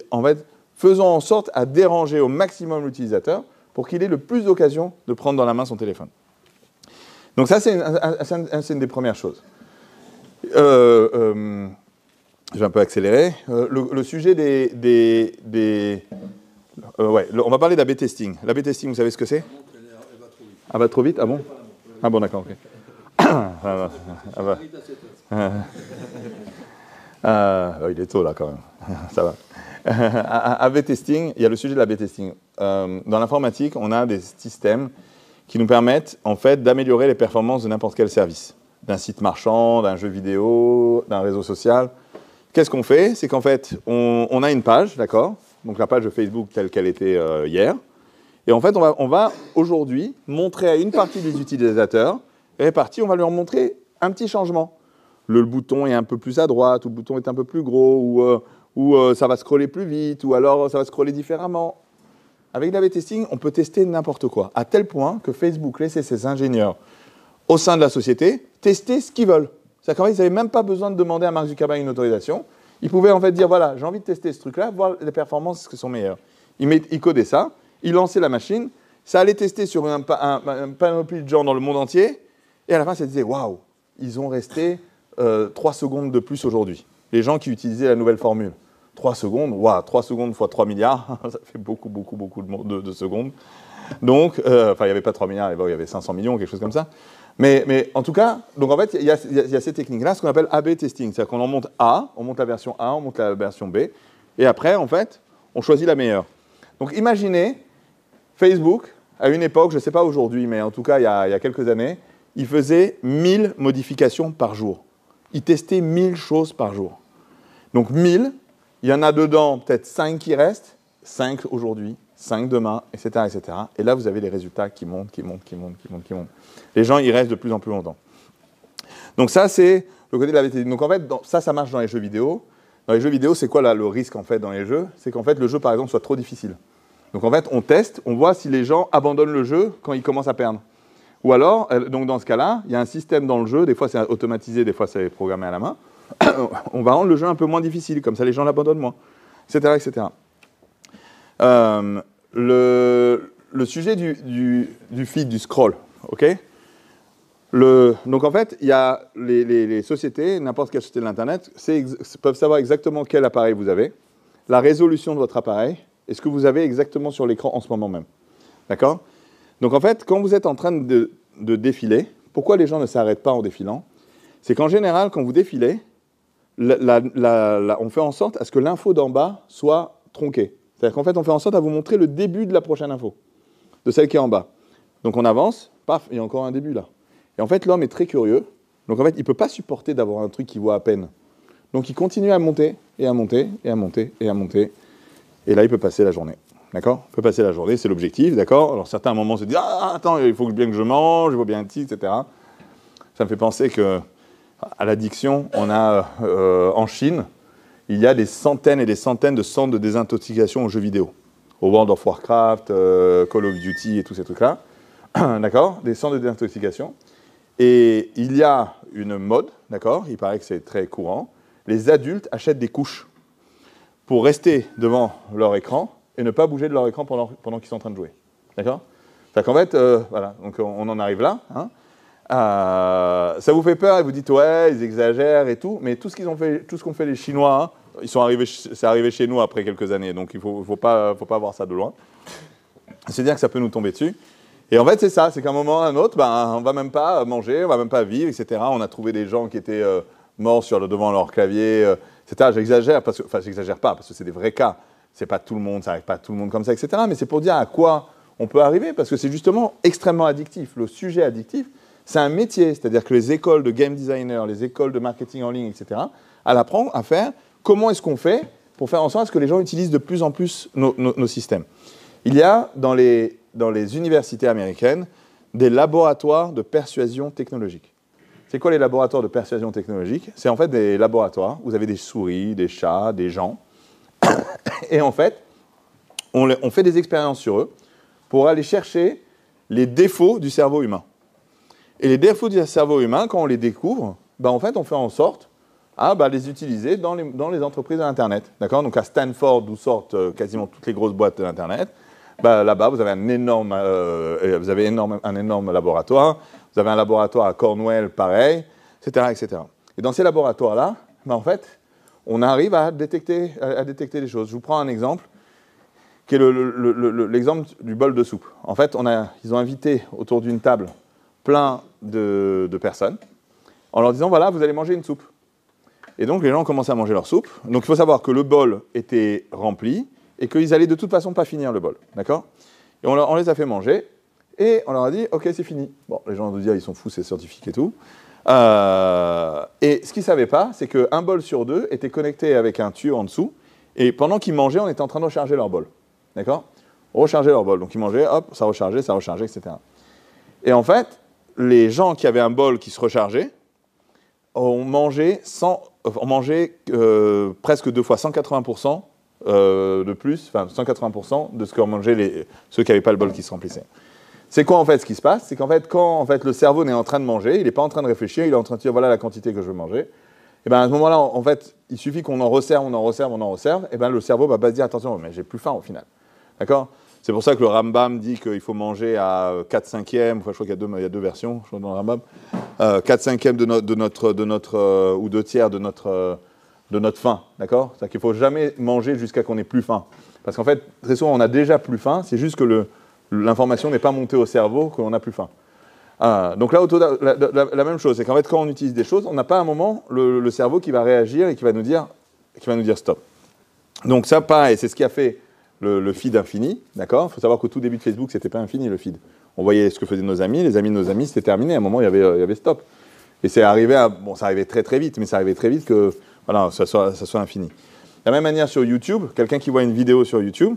en fait, faisons en sorte à déranger au maximum l'utilisateur pour qu'il ait le plus d'occasion de prendre dans la main son téléphone. Donc ça, c'est une des premières choses. Je vais un peu accélérer. Le sujet on va parler d'A/B testing. L'A/B testing, vous savez ce que c'est? Elle va trop vite. Ah bon? Ah bon, d'accord, ok. Il est tôt là quand même. Ça va. A/B testing, il y a le sujet de l'A/B testing. Dans l'informatique, on a des systèmes qui nous permettent en fait d'améliorer les performances de n'importe quel service, d'un site marchand, d'un jeu vidéo, d'un réseau social. Qu'est-ce qu'on fait? C'est qu'en fait, on a une page, d'accord? Donc la page de Facebook telle qu'elle était hier. Et en fait, on va aujourd'hui montrer à une partie des utilisateurs, on va leur montrer un petit changement. Le bouton est un peu plus à droite, ou le bouton est un peu plus gros, ou ça va scroller plus vite, ou alors ça va scroller différemment. Avec l'A/B testing, on peut tester n'importe quoi, à tel point que Facebook laissait ses ingénieurs au sein de la société tester ce qu'ils veulent. C'est-à-dire qu'en fait, ils n'avaient même pas besoin de demander à Mark Zuckerberg une autorisation. Ils pouvaient en fait dire, voilà, j'ai envie de tester ce truc-là, voir les performances qui sont meilleures. Ils codaient ça, ils lançaient la machine, ça allait tester sur un panoplie de gens dans le monde entier, et à la fin, ça disait, waouh, ils ont resté 3 secondes de plus aujourd'hui. Les gens qui utilisaient la nouvelle formule. 3 secondes, waouh, 3 secondes fois 3 milliards, ça fait beaucoup de secondes. Donc, il n'y avait pas 3 milliards, il y avait 500 millions, quelque chose comme ça. Mais en tout cas, donc en fait, il y a ces techniques-là, ce qu'on appelle A/B testing. C'est-à-dire qu'on en monte on monte la version A, on monte la version B, et après, en fait, on choisit la meilleure. Donc imaginez, Facebook, à une époque, je ne sais pas aujourd'hui, mais en tout cas, il y a quelques années, il faisait 1000 modifications par jour. Il testait 1000 choses par jour. Donc 1000, il y en a dedans peut-être 5 qui restent, 5 aujourd'hui, 5 demain, etc., etc. Et là, vous avez les résultats qui montent. Les gens, ils restent de plus en plus longtemps. Donc ça, c'est le côté de la VTD. Donc en fait, ça marche dans les jeux vidéo. Dans les jeux vidéo, c'est quoi là, le risque en fait dans les jeux? C'est qu'en fait, le jeu, par exemple, soit trop difficile. Donc en fait, on teste, on voit si les gens abandonnent le jeu quand ils commencent à perdre. Ou alors, donc dans ce cas-là, il y a un système dans le jeu, des fois c'est automatisé, des fois c'est programmé à la main. On va rendre le jeu un peu moins difficile, comme ça les gens l'abandonnent moins, etc., etc. Le sujet du feed, du scroll, ok? Donc en fait, il y a les sociétés, n'importe quelle société de l'Internet, peuvent savoir exactement quel appareil vous avez, la résolution de votre appareil, et ce que vous avez exactement sur l'écran en ce moment même. D'accord? Donc en fait, quand vous êtes en train de défiler, pourquoi les gens ne s'arrêtent pas en défilant? C'est qu'en général, quand vous défilez, on fait en sorte à ce que l'info d'en bas soit tronquée. C'est-à-dire qu'en fait, on fait en sorte à vous montrer le début de la prochaine info, de celle qui est en bas. Donc on avance, paf, il y a encore un début là. Et en fait, l'homme est très curieux. Donc en fait, il ne peut pas supporter d'avoir un truc qu'il voit à peine. Donc il continue à monter, et à monter, et à monter, et à monter. Et là, il peut passer la journée. D'accord? Il peut passer la journée, c'est l'objectif, d'accord? Alors certains moments se disent « Ah, attends, il faut bien que je mange, il faut bien un petit, etc. » Ça me fait penser qu'à l'addiction, on a en Chine, il y a des centaines et des centaines de centres de désintoxication aux jeux vidéo. Au World of Warcraft, Call of Duty et tous ces trucs-là. D'accord? Des centres de désintoxication. Et il y a une mode, d'accord? Il paraît que c'est très courant. Les adultes achètent des couches pour rester devant leur écran et ne pas bouger de leur écran pendant qu'ils sont en train de jouer. D'accord? C'est qu'en fait, voilà, donc on en arrive là. Hein. Ça vous fait peur et vous dites ouais, ils exagèrent et tout, mais tout ce qu'ont fait les Chinois, hein, c'est arrivé chez nous après quelques années, donc il faut pas voir ça de loin. C'est-à-dire que ça peut nous tomber dessus. Et en fait, c'est ça, c'est qu'à un moment ou à un autre, ben, on ne va même pas manger, on ne va même pas vivre, etc. On a trouvé des gens qui étaient morts devant leur clavier, etc. J'exagère, enfin, j'exagère pas, parce que c'est des vrais cas. C'est pas tout le monde, ça n'arrive pas à tout le monde comme ça, etc. Mais c'est pour dire à quoi on peut arriver, parce que c'est justement extrêmement addictif. Le sujet addictif, c'est un métier, c'est-à-dire que les écoles de game designer, les écoles de marketing en ligne, etc., elles apprennent à faire comment est-ce qu'on fait pour faire en sorte que les gens utilisent de plus en plus nos systèmes. Il y a dans les universités américaines des laboratoires de persuasion technologique. C'est quoi les laboratoires de persuasion technologique? C'est en fait des laboratoires où vous avez des souris, des chats, des gens. Et en fait, on fait des expériences sur eux pour aller chercher les défauts du cerveau humain. Et les défauts du cerveau humain, quand on les découvre, ben en fait, on fait en sorte à les utiliser dans les entreprises de l'Internet. D'accord? Donc à Stanford, d'où sortent quasiment toutes les grosses boîtes de l'Internet, là-bas, vous avez un énorme laboratoire. Vous avez un laboratoire à Cornwall, pareil, etc., etc. Et dans ces laboratoires-là, en fait, on arrive à détecter des choses. Je vous prends un exemple, qui est l'exemple du bol de soupe. En fait, ils ont invité autour d'une table plein de personnes, en leur disant, voilà, vous allez manger une soupe. Et donc, les gens commencent à manger leur soupe. Donc, il faut savoir que le bol était rempli, et qu'ils allaient de toute façon pas finir le bol, d'accord? Et on les a fait manger, et on leur a dit, ok, c'est fini. Bon, les gens vont dire, ils sont fous, c'est scientifique et tout. Et ce qu'ils ne savaient pas, c'est qu'un bol sur deux était connecté avec un tuyau en dessous, et pendant qu'ils mangeaient, on était en train de recharger leur bol, d'accord? Recharger leur bol, donc ils mangeaient, hop, ça rechargeait, etc. Et en fait, les gens qui avaient un bol qui se rechargeait, ont mangé presque 2 fois, 180%, de plus, enfin 180% de ce qu'ont mangé ceux qui n'avaient pas le bol qui se remplissait. C'est quoi en fait ce qui se passe? C'est qu'en fait, quand en fait, le cerveau n'est en train de manger, il n'est pas en train de réfléchir, il est en train de dire voilà la quantité que je veux manger. Et bien à ce moment-là, en fait, il suffit qu'on en resserve, et bien le cerveau va pas se dire attention, mais j'ai plus faim au final. D'accord? C'est pour ça que le Rambam dit qu'il faut manger à 4/5e, enfin je crois qu'il y a deux versions, je crois dans le Rambam, 4/5e ou 2/3 de notre faim, d'accord? C'est-à-dire qu'il ne faut jamais manger jusqu'à qu'on n'ait plus faim. Parce qu'en fait, très souvent, on a déjà plus faim, c'est juste que l'information n'est pas montée au cerveau qu'on n'a plus faim. Donc là, la même chose, c'est qu'en fait, quand on utilise des choses, on n'a pas un moment le cerveau qui va réagir et qui va nous dire stop. Donc ça, pareil, c'est ce qui a fait le feed infini, d'accord? Il faut savoir qu'au tout début de Facebook, ce n'était pas infini, le feed. On voyait ce que faisaient nos amis, les amis de nos amis, c'était terminé. À un moment, il y avait stop. Et c'est arrivé ça arrivait très très vite, mais ça arrivait très vite que voilà, ça soit infini. De la même manière sur YouTube, quelqu'un qui voit une vidéo sur YouTube,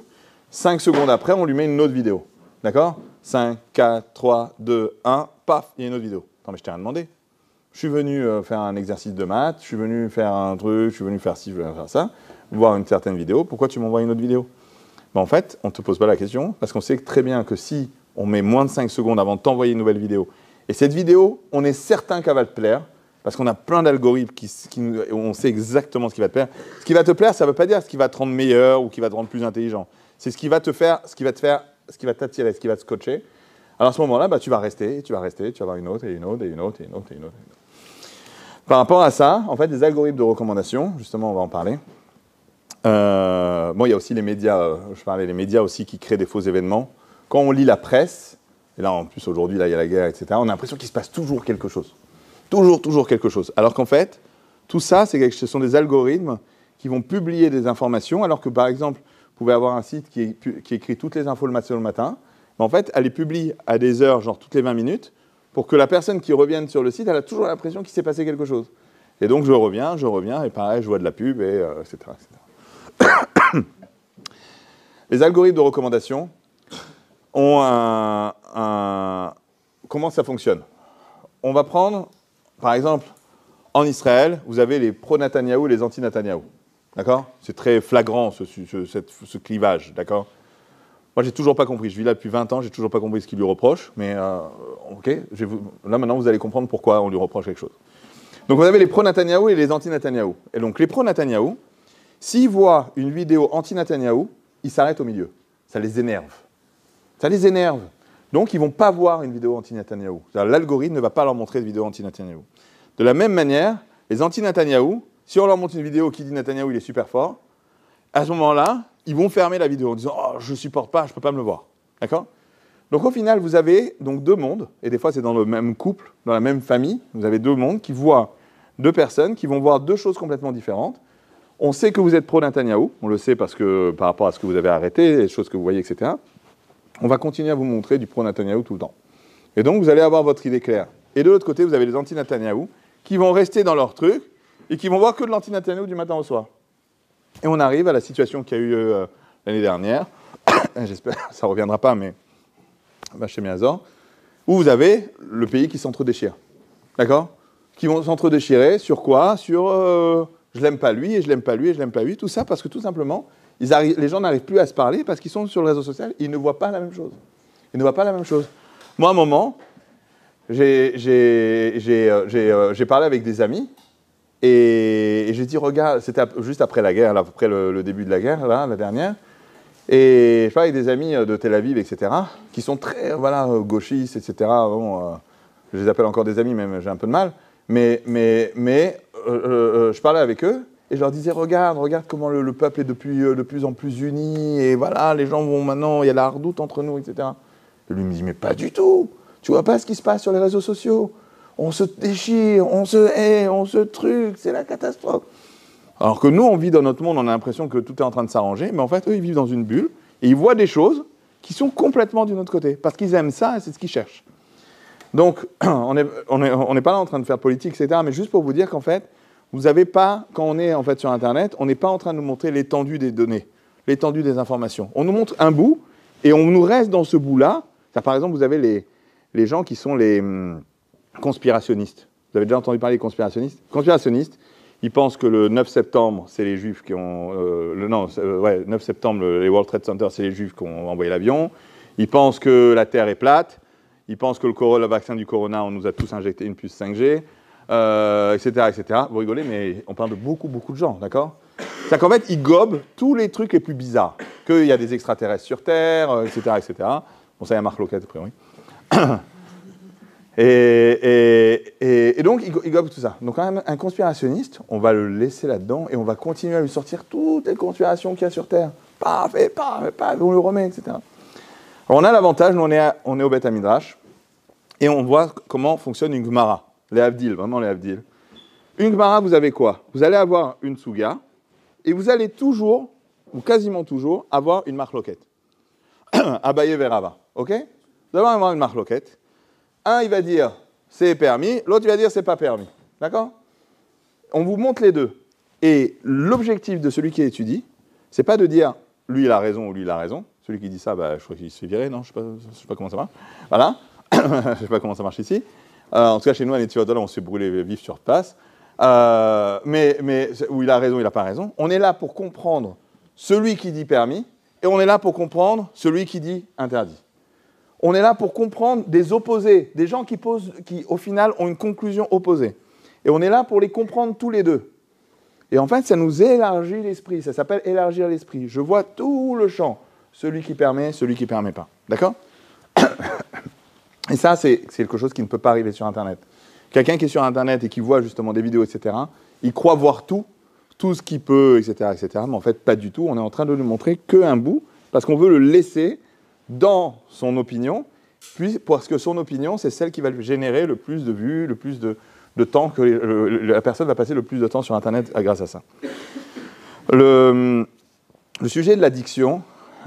5 secondes après, on lui met une autre vidéo. D'accord? 5, 4, 3, 2, 1, paf, il y a une autre vidéo. Non mais je t'ai rien demandé. Je suis venu faire un exercice de maths, je suis venu faire un truc, je suis venu faire ci, je suis venu faire ça, voir une certaine vidéo. Pourquoi tu m'envoies une autre vidéo? En fait, on ne te pose pas la question, parce qu'on sait très bien que si on met moins de 5 secondes avant de t'envoyer une nouvelle vidéo, et cette vidéo, on est certain qu'elle va te plaire, parce qu'on a plein d'algorithmes où on sait exactement ce qui va te plaire. Ce qui va te plaire, ça ne veut pas dire ce qui va te rendre meilleur ou qui va te rendre plus intelligent. C'est ce qui va t'attirer, ce qui va te scotcher. Alors à ce moment-là, bah, tu vas rester, tu vas avoir une autre, et une autre, et une autre, et une autre, et une autre. Par rapport à ça, en fait, les algorithmes de recommandation, justement, on va en parler. Bon, il y a aussi les médias, je parlais des médias aussi qui créent des faux événements. Quand on lit la presse, et là, en plus, aujourd'hui, là, il y a la guerre, etc., on a l'impression qu'il se passe toujours quelque chose. Toujours quelque chose. Alors qu'en fait, tout ça, ce sont des algorithmes qui vont publier des informations, alors que, par exemple, vous pouvez avoir un site qui écrit toutes les informations le matin, mais en fait, elle les publie à des heures, genre toutes les 20 minutes, pour que la personne qui revienne sur le site, elle a toujours l'impression qu'il s'est passé quelque chose. Et donc, je reviens, et pareil, je vois de la pub, et etc., etc. Les algorithmes de recommandation ont Comment ça fonctionne? On va prendre, par exemple, en Israël, vous avez les pro-Netanyahou et les anti-Netanyahou. D'accord? C'est très flagrant, ce clivage, d'accord? Moi, j'ai toujours pas compris. Je vis là depuis 20 ans, j'ai toujours pas compris ce qu'il lui reproche. Mais, OK, là, maintenant, vous allez comprendre pourquoi on lui reproche quelque chose. Donc, vous avez les pro-Netanyahou et les anti-Netanyahou. Et donc, les pro-Netanyahou, s'ils voient une vidéo anti-Netanyahou, ils s'arrêtent au milieu. Ça les énerve. Ça les énerve. Donc, ils ne vont pas voir une vidéo anti-Netanyahou. L'algorithme ne va pas leur montrer de vidéo anti-Netanyahou. De la même manière, les anti-Netanyahou, si on leur montre une vidéo qui dit Netanyahou, il est super fort, à ce moment-là, ils vont fermer la vidéo en disant « Oh, je ne supporte pas, je ne peux pas me le voir. » D'accord? Donc, au final, vous avez donc deux mondes, et des fois, c'est dans le même couple, dans la même famille, vous avez deux mondes qui voient deux personnes qui vont voir deux choses complètement différentes. On sait que vous êtes pro-Netanyahou, on le sait parce que par rapport à ce que vous avez arrêté, les choses que vous voyez, etc. On va continuer à vous montrer du pro-Netanyahou tout le temps. Et donc, vous allez avoir votre idée claire. Et de l'autre côté, vous avez les anti-Netanyahou qui vont rester dans leur truc et qui vont voir que de l'anti-Netanyahou du matin au soir. Et on arrive à la situation qui a eu l'année dernière, j'espère que ça ne reviendra pas, mais chez Miazor, où vous avez le pays qui s'entre-déchire. D'accord? Qui vont s'entre-déchirer sur quoi? Sur je l'aime pas lui, et je l'aime pas lui, et je l'aime pas lui. Tout ça parce que tout simplement, les gens n'arrivent plus à se parler parce qu'ils sont sur le réseau social, ils ne voient pas la même chose. Ils ne voient pas la même chose. Moi, à un moment, j'ai parlé avec des amis, et j'ai dit, regarde, c'était juste après la guerre, là, après le début de la guerre, là, la dernière, et je parlais avec des amis de Tel Aviv, etc., qui sont très, voilà, gauchistes, etc. Bon, je les appelle encore des amis, même j'ai un peu de mal, mais je parlais avec eux, et je leur disais, regarde comment le peuple est de plus en plus uni, et voilà, les gens vont maintenant, il y a la hardoute entre nous, etc. Et lui me dit, mais pas du tout, tu vois pas ce qui se passe sur les réseaux sociaux, on se déchire, on se hait, on se truc, c'est la catastrophe. Alors que nous, on vit dans notre monde, on a l'impression que tout est en train de s'arranger, mais en fait, eux, ils vivent dans une bulle, et ils voient des choses qui sont complètement d'un autre côté, parce qu'ils aiment ça, et c'est ce qu'ils cherchent. Donc, on n'est pas là en train de faire politique, etc., mais juste pour vous dire qu'en fait, vous n'avez pas, quand on est en fait sur Internet, on n'est pas en train de nous montrer l'étendue des données, l'étendue des informations. On nous montre un bout, et on nous reste dans ce bout-là. Par exemple, vous avez les gens qui sont les conspirationnistes. Vous avez déjà entendu parler des conspirationnistes? Conspirationnistes, ils pensent que le 9 septembre, c'est les Juifs qui ont... 9 septembre, les World Trade Center, c'est les Juifs qui ont envoyé l'avion. Ils pensent que la Terre est plate. Ils pensent que le vaccin du corona, on nous a tous injecté une puce 5G, etc., etc. Vous rigolez, mais on parle de beaucoup de gens, d'accord? C'est qu'en fait, ils gobent tous les trucs les plus bizarres. Qu'il y a des extraterrestres sur Terre, etc., etc. Bon, ça, il y a Marc Loquette, a priori. Et donc, il gobe tout ça. Donc, quand même, un conspirationniste, on va le laisser là-dedans et on va continuer à lui sortir toutes les conspirations qu'il y a sur Terre. Paf, on le remet, etc. Alors, on a l'avantage, nous, on est au Beth Midrash, et on voit comment fonctionne une Gemara. Les Havdil, vraiment les Havdil. Une Gemara, vous avez quoi? Vous allez avoir une Souga, et vous allez toujours, ou quasiment toujours, avoir une marloquette. Abaye Verava, ok? Vous allez avoir une marloquette. Un, il va dire c'est permis, l'autre, il va dire c'est pas permis. D'accord? On vous montre les deux. Et l'objectif de celui qui étudie, c'est pas de dire lui il a raison ou lui il a raison. Celui qui dit ça, je crois qu'il se fait virer, non? Je sais pas comment ça marche. Voilà. Je sais pas comment ça marche ici. En tout cas, chez nous, à Netzivodol, on se fait brûler vif sur place. Mais où il a raison, il n'a pas raison. On est là pour comprendre celui qui dit permis, et on est là pour comprendre celui qui dit interdit. On est là pour comprendre des opposés, des gens qui, au final, ont une conclusion opposée. Et on est là pour les comprendre tous les deux. Et en fait, ça nous élargit l'esprit. Ça s'appelle élargir l'esprit. Je vois tout le champ. Celui qui permet pas. D'accord? Et ça, c'est quelque chose qui ne peut pas arriver sur Internet. Quelqu'un qui est sur Internet et qui voit justement des vidéos, etc., il croit voir tout ce qu'il peut, etc., etc., mais en fait, pas du tout. On est en train de lui montrer qu'un bout, parce qu'on veut le laisser dans son opinion, puis parce que son opinion, c'est celle qui va lui générer le plus de vues, le plus de temps, que la personne va passer le plus de temps sur Internet grâce à ça. Le sujet de l'addiction,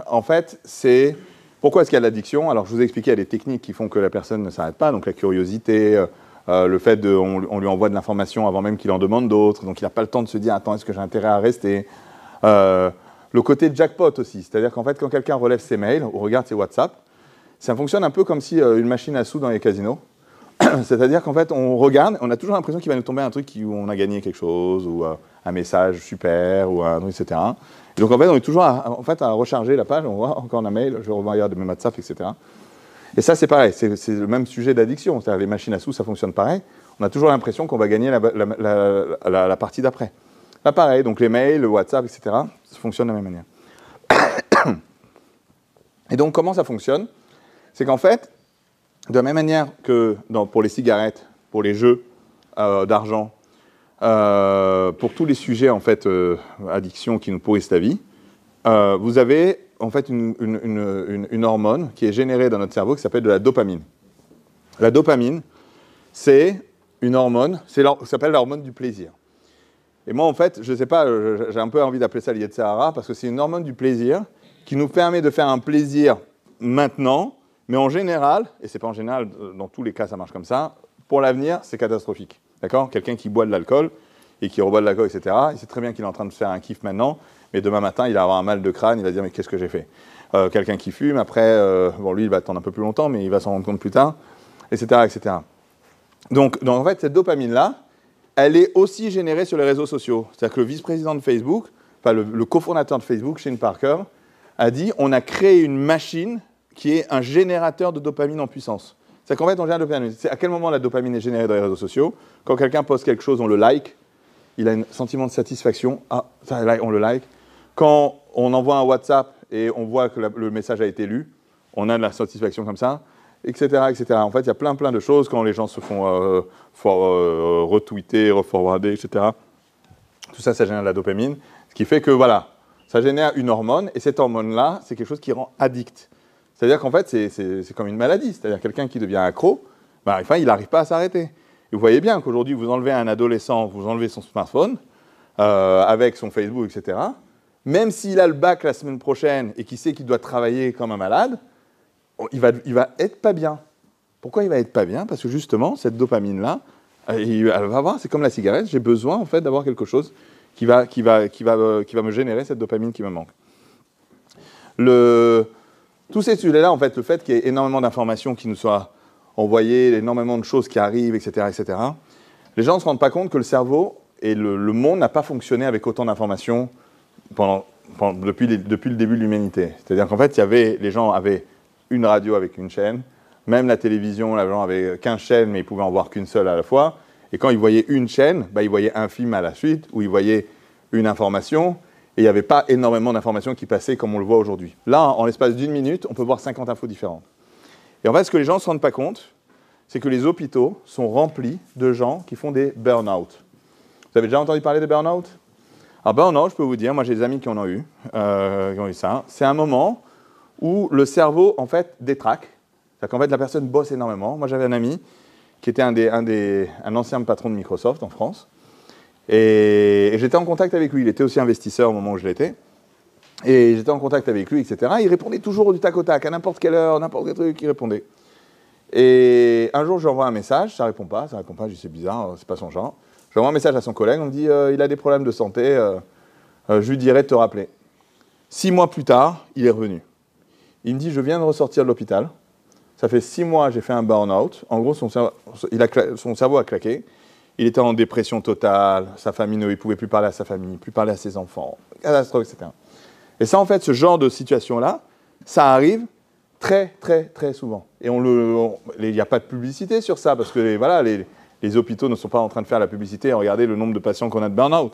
en fait, c'est... Pourquoi est-ce qu'il y a de l'addiction? Alors, je vous ai expliqué, il y a des techniques qui font que la personne ne s'arrête pas, donc la curiosité, le fait on lui envoie de l'information avant même qu'il en demande d'autres, donc il n'a pas le temps de se dire « Attends, est-ce que j'ai intérêt à rester ?» Le côté jackpot aussi, c'est-à-dire qu'en fait, quand quelqu'un relève ses mails ou regarde ses WhatsApp, ça fonctionne un peu comme si une machine à sous dans les casinos. C'est-à-dire qu'en fait, on regarde, on a toujours l'impression qu'il va nous tomber un truc où on a gagné quelque chose, ou un message super, ou un truc, etc. Et donc en fait, on est toujours à recharger la page, on voit encore un mail, je regarde mes WhatsApp, etc. Et ça, c'est pareil, c'est le même sujet d'addiction, c'est-à-dire les machines à sous, ça fonctionne pareil. On a toujours l'impression qu'on va gagner la partie d'après. Là, pareil, donc les mails, le WhatsApp, etc., ça fonctionne de la même manière. Et donc, comment ça fonctionne? C'est qu'en fait, de la même manière que pour les cigarettes, pour les jeux d'argent, pour tous les sujets, en fait, addiction qui nous pourrissent la vie, vous avez, en fait, une hormone qui est générée dans notre cerveau qui s'appelle de la dopamine. La dopamine, c'est une hormone, ça s'appelle l'hormone du plaisir. Et moi, en fait, je ne sais pas, j'ai un peu envie d'appeler ça l'Yetzirah, parce que c'est une hormone du plaisir qui nous permet de faire un plaisir maintenant, mais en général, et ce n'est pas en général, dans tous les cas ça marche comme ça, pour l'avenir, c'est catastrophique. D'accord? Quelqu'un qui boit de l'alcool et qui reboit de l'alcool, etc., il sait très bien qu'il est en train de se faire un kiff maintenant, mais demain matin, il va avoir un mal de crâne, il va se dire « mais qu'est-ce que j'ai fait ?» Quelqu'un qui fume, après, bon, lui, il va attendre un peu plus longtemps, mais il va s'en rendre compte plus tard, etc., etc. Donc en fait, cette dopamine-là, elle est aussi générée sur les réseaux sociaux. C'est-à-dire que le vice-président de Facebook, enfin le cofondateur de Facebook, Shane Parker, a dit « on a créé une machine qui est un générateur de dopamine en puissance ». C'est-à-dire qu'en fait, on génère de la dopamine. C'est à quel moment la dopamine est générée dans les réseaux sociaux? Quand quelqu'un poste quelque chose, on le like, il a un sentiment de satisfaction, ah, ça, on le like. Quand on envoie un WhatsApp et on voit que le message a été lu, on a de la satisfaction comme ça, etc., etc. En fait, il y a plein de choses quand les gens se font retweeter, reforwarder, etc. Tout ça, ça génère de la dopamine. Ce qui fait que, voilà, ça génère une hormone, et cette hormone-là, c'est quelque chose qui rend addict. C'est-à-dire qu'en fait, c'est comme une maladie. C'est-à-dire quelqu'un qui devient accro, ben, enfin, il n'arrive pas à s'arrêter. Et vous voyez bien qu'aujourd'hui, vous enlevez un adolescent, vous enlevez son smartphone, avec son Facebook, etc. Même s'il a le bac la semaine prochaine et qu'il sait qu'il doit travailler comme un malade, il va être pas bien. Pourquoi il va être pas bien? Parce que justement, cette dopamine-là, elle va voir, c'est comme la cigarette, j'ai besoin en fait d'avoir quelque chose qui va me générer cette dopamine qui me manque. Tous ces sujets-là, en fait, le fait qu'il y ait énormément d'informations qui nous soient envoyées, énormément de choses qui arrivent, etc., etc., les gens ne se rendent pas compte que le cerveau et le monde n'a pas fonctionné avec autant d'informations depuis le début de l'humanité. C'est-à-dire qu'en fait, les gens avaient une radio avec une chaîne, même la télévision, les gens avaient 15 chaînes, mais ils pouvaient en voir qu'une seule à la fois. Et quand ils voyaient une chaîne, bah, ils voyaient un film à la suite, ou ils voyaient une information, et il n'y avait pas énormément d'informations qui passaient comme on le voit aujourd'hui. Là, en l'espace d'une minute, on peut voir 50 infos différentes. Et en fait, ce que les gens ne se rendent pas compte, c'est que les hôpitaux sont remplis de gens qui font des burn-out. Vous avez déjà entendu parler des burn-out? Alors, burn-out, je peux vous dire, moi j'ai des amis qui en ont eu, ça. C'est un moment où le cerveau, en fait, détraque. C'est-à-dire qu'en fait, la personne bosse énormément. Moi, j'avais un ami qui était un ancien patron de Microsoft en France. Et j'étais en contact avec lui. Il était aussi investisseur au moment où je l'étais. Et j'étais en contact avec lui, etc. Il répondait toujours du tac au tac, à n'importe quelle heure, n'importe quel truc, il répondait. Et un jour, je lui envoie un message, ça répond pas. Je dis c'est bizarre, c'est pas son genre. Je lui envoie un message à son collègue, on me dit il a des problèmes de santé, je lui dirai de te rappeler. 6 mois plus tard, il est revenu. Il me dit je viens de ressortir de l'hôpital. Ça fait 6 mois, j'ai fait un burn-out. En gros, son cerveau a claqué. Il était en dépression totale. Sa famille, il ne pouvait plus parler à sa famille, plus parler à ses enfants. Catastrophe, etc. Et ça, en fait, ce genre de situation-là, ça arrive très, très, très souvent. Et il n'y a pas de publicité sur ça, parce que voilà, les hôpitaux ne sont pas en train de faire la publicité et regarder le nombre de patients qu'on a de burn-out.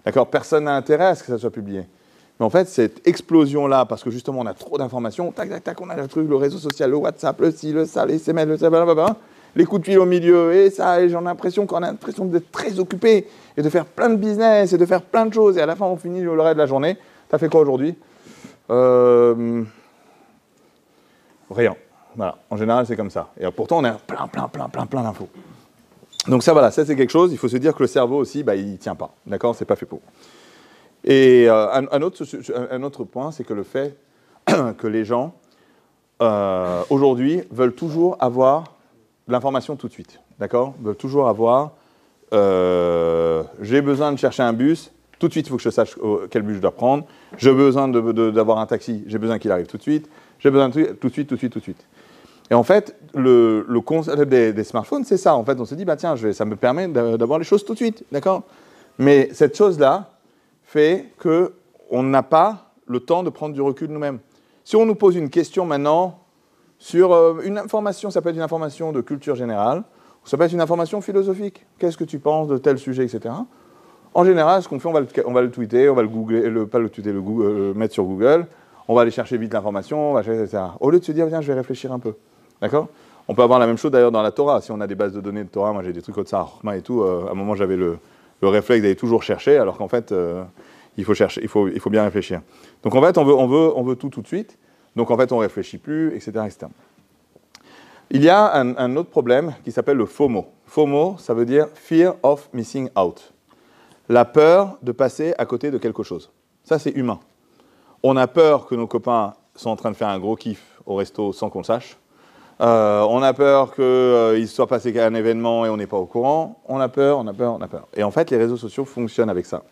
D'accord? Personne n'a intérêt à ce que ça soit publié. Mais en fait, cette explosion-là, parce que justement, on a trop d'informations, tac, tac, tac, on a le truc, le réseau social, le WhatsApp, le ci, le ça, les SMS, le ça, blablabla, les coups de fil au milieu, et ça, et j'en ai l'impression qu'on a l'impression d'être très occupé, et de faire plein de business, et de faire plein de choses, et à la fin, on finit le reste de la journée. T'as fait quoi aujourd'hui? Rien. Voilà. En général, c'est comme ça. Et pourtant, on a plein d'infos. Donc ça, voilà, ça c'est quelque chose. Il faut se dire que le cerveau aussi, bah, il ne tient pas. D'accord? C'est pas fait pour. Et un autre point, c'est que le fait que les gens, aujourd'hui, veulent toujours avoir l'information tout de suite. D'accord? Veulent toujours avoir, j'ai besoin de chercher un bus, tout de suite, il faut que je sache quel bus je dois prendre. J'ai besoin d'avoir un taxi, j'ai besoin qu'il arrive tout de suite. J'ai besoin de tout de suite. Et en fait, le concept des smartphones, c'est ça. En fait, on se dit, bah tiens, ça me permet d'avoir les choses tout de suite, d'accord? Mais cette chose-là fait qu'on n'a pas le temps de prendre du recul nous-mêmes. Si on nous pose une question maintenant sur une information, ça peut être une information de culture générale, ou ça peut être une information philosophique. Qu'est-ce que tu penses de tel sujet, etc. En général, ce qu'on fait, on va le tweeter, on va le googler, pas le tweeter, le mettre sur Google. On va aller chercher vite l'information, etc. Au lieu de se dire, viens, je vais réfléchir un peu. D'accord? On peut avoir la même chose d'ailleurs dans la Torah. Si on a des bases de données de Torah, moi j'ai des trucs comme ça, et tout, à un moment j'avais le réflexe d'aller toujours chercher, alors qu'en fait, il faut chercher, il faut bien réfléchir. Donc en fait, on veut tout de suite. Donc en fait, on ne réfléchit plus, etc., etc. Il y a un autre problème qui s'appelle le FOMO. FOMO, ça veut dire Fear of Missing Out. La peur de passer à côté de quelque chose. Ça, c'est humain. On a peur que nos copains sont en train de faire un gros kiff au resto sans qu'on le sache. On a peur qu'il soit passé un événement et on n'est pas au courant. On a peur. Et en fait, les réseaux sociaux fonctionnent avec ça.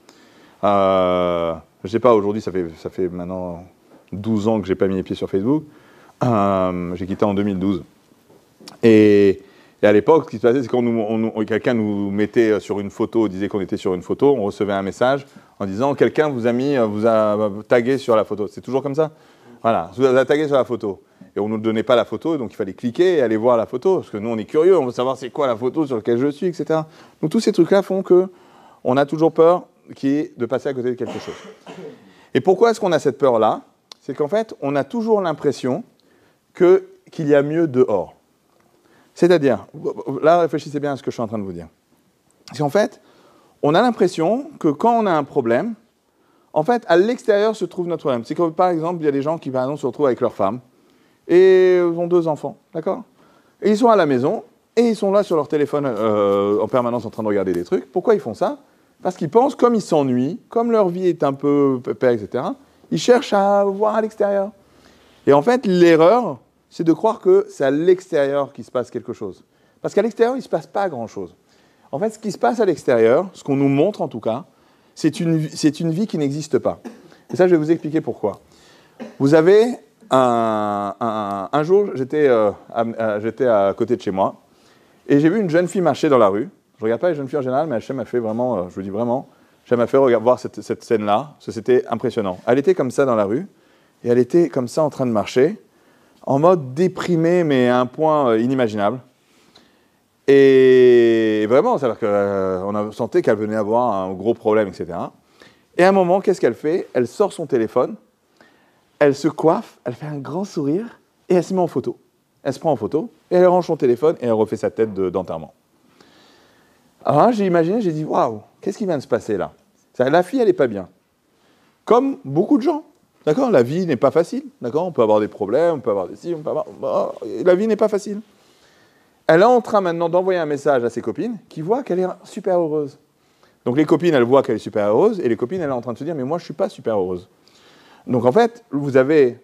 Je ne sais pas, aujourd'hui, ça fait maintenant 12 ans que je n'ai pas mis les pieds sur Facebook. J'ai quitté en 2012. Et à l'époque, ce qui se passait, c'est quand quelqu'un nous mettait sur une photo, disait qu'on était sur une photo, on recevait un message en disant « Quelqu'un vous a tagué sur la photo ». C'est toujours comme ça. Voilà, vous a tagué sur la photo. Et on ne nous donnait pas la photo, donc il fallait cliquer et aller voir la photo, parce que nous, on est curieux, on veut savoir c'est quoi la photo sur laquelle je suis, etc. Donc tous ces trucs-là font qu'on a toujours peur de passer à côté de quelque chose. Et pourquoi est-ce qu'on a cette peur-là? C'est qu'en fait, on a toujours l'impression qu'il y a mieux dehors. C'est-à-dire, là, réfléchissez bien à ce que je suis en train de vous dire. C'est qu'en fait, on a l'impression que quand on a un problème, en fait, à l'extérieur se trouve notre problème. C'est que, par exemple, il y a des gens qui, par exemple, se retrouvent avec leur femme et ont 2 enfants, d'accord? Et ils sont à la maison et ils sont là sur leur téléphone en permanence en train de regarder des trucs. Pourquoi ils font ça? Parce qu'ils pensent, comme ils s'ennuient, comme leur vie est un peu pépère, etc., ils cherchent à voir à l'extérieur. Et en fait, l'erreur, c'est de croire que c'est à l'extérieur qu'il se passe quelque chose. Parce qu'à l'extérieur, il ne se passe pas grand-chose. En fait, ce qui se passe à l'extérieur, ce qu'on nous montre en tout cas, c'est une vie qui n'existe pas. Et ça, je vais vous expliquer pourquoi. Vous avez un jour, j'étais à côté de chez moi, et j'ai vu une jeune fille marcher dans la rue. Je ne regarde pas les jeunes filles en général, mais Hachem m'a fait vraiment, je vous dis vraiment, Hachem m'a fait voir cette scène-là, parce que c'était impressionnant. Elle était comme ça dans la rue, et elle était comme ça en train de marcher, en mode déprimé, mais à un point inimaginable. Et vraiment, c'est-à-dire qu'on sentait qu'elle venait avoir un gros problème, etc. Et à un moment, qu'est-ce qu'elle fait? Elle sort son téléphone, elle se coiffe, elle fait un grand sourire, et elle se met en photo. Elle se prend en photo, et elle range son téléphone, et elle refait sa tête d'enterrement. Alors là, j'ai imaginé, j'ai dit, waouh, qu'est-ce qui vient de se passer là? La fille, elle n'est pas bien. Comme beaucoup de gens. D'accord? La vie n'est pas facile. D'accord? On peut avoir des problèmes, on peut avoir des... La vie n'est pas facile. Elle est en train maintenant d'envoyer un message à ses copines qui voient qu'elle est super heureuse. Donc les copines, elles voient qu'elle est super heureuse, et les copines, elles sont en train de se dire, mais moi, je ne suis pas super heureuse. Donc en fait, vous avez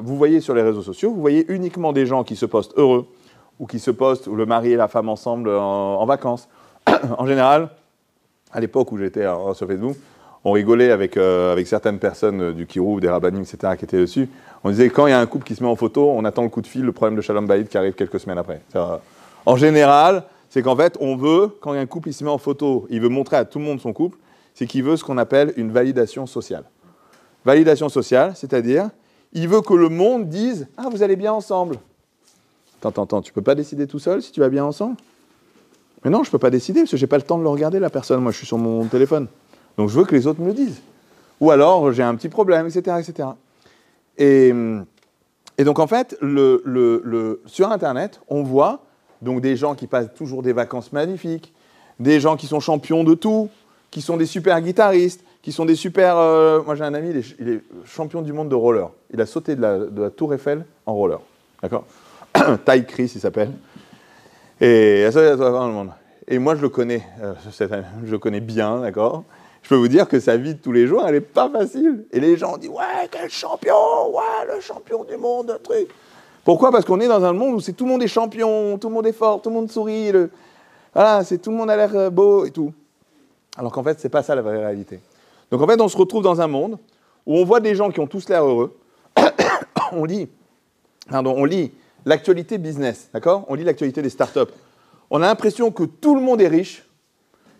vous voyez sur les réseaux sociaux, vous voyez uniquement des gens qui se postent heureux, ou qui se postent, ou le mari et la femme ensemble en vacances. En général, à l'époque où j'étais sur Facebook, on rigolait avec certaines personnes du Kirou, des rabbinim, etc., qui étaient dessus. On disait, quand il y a un couple qui se met en photo, on attend le coup de fil, le problème de Shalom Bayit qui arrive quelques semaines après. En général, c'est qu'en fait, on veut, quand il y a un couple qui se met en photo, il veut montrer à tout le monde son couple, c'est qu'il veut ce qu'on appelle une validation sociale. Validation sociale, c'est-à-dire, il veut que le monde dise « Ah, vous allez bien ensemble ». Attends, tu ne peux pas décider tout seul si tu vas bien ensemble? Mais non, je ne peux pas décider parce que je n'ai pas le temps de le regarder, la personne. Moi, je suis sur mon téléphone. Donc, je veux que les autres me le disent. Ou alors, j'ai un petit problème, etc., etc. Et donc, en fait, sur Internet, on voit donc des gens qui passent toujours des vacances magnifiques, des gens qui sont champions de tout, qui sont des super guitaristes, qui sont des super... moi, j'ai un ami, il est champion du monde de roller. Il a sauté de la Tour Eiffel en roller. D'accord. Ty Chris, il s'appelle. Et ça, dans le monde. Et moi, je le connais. Je le connais bien, d'accord. Je peux vous dire que sa vie de tous les jours, elle n'est pas facile. Et les gens disent, ouais, quel champion, ouais, le champion du monde, un truc. Pourquoi? Parce qu'on est dans un monde où tout le monde est champion, tout le monde est fort, tout le monde sourit, voilà, tout le monde a l'air beau et tout. Alors qu'en fait, ce n'est pas ça la vraie réalité. Donc en fait, on se retrouve dans un monde où on voit des gens qui ont tous l'air heureux. on lit l'actualité business, d'accord? On lit l'actualité des startups. On a l'impression que tout le monde est riche,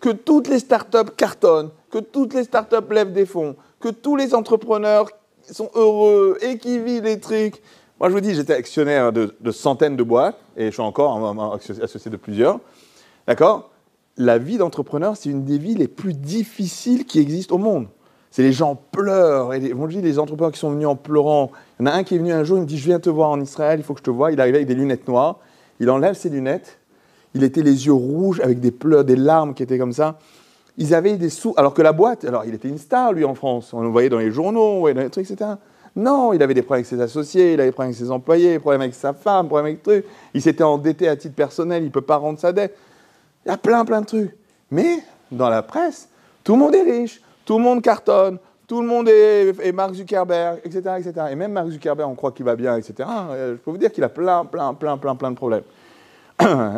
que toutes les startups cartonnent, que toutes les startups lèvent des fonds, que tous les entrepreneurs sont heureux et qui vivent les trucs. Moi, je vous dis, j'étais actionnaire de centaines de boîtes, et je suis encore associé de plusieurs. D'accord? La vie d'entrepreneur, c'est une des vies les plus difficiles qui existent au monde. C'est les gens pleurent. Et les entrepreneurs qui sont venus en pleurant. Il y en a un qui est venu un jour, il me dit, je viens te voir en Israël, il faut que je te voie. Il arrive avec des lunettes noires. Il enlève ses lunettes. Il était les yeux rouges avec des pleurs, des larmes qui étaient comme ça. Ils avaient des sous. Alors que la boîte, alors il était une star, lui, en France. On le voyait dans les journaux, on voyait dans les trucs, etc. Non, il avait des problèmes avec ses associés, il avait des problèmes avec ses employés, des problèmes avec sa femme, des problèmes avec trucs. Il s'était endetté à titre personnel, il ne peut pas rendre sa dette. Il y a plein de trucs. Mais dans la presse, tout le monde est riche, tout le monde cartonne, tout le monde est Mark Zuckerberg, etc., etc. Et même Mark Zuckerberg, on croit qu'il va bien, etc. Je peux vous dire qu'il a plein de problèmes.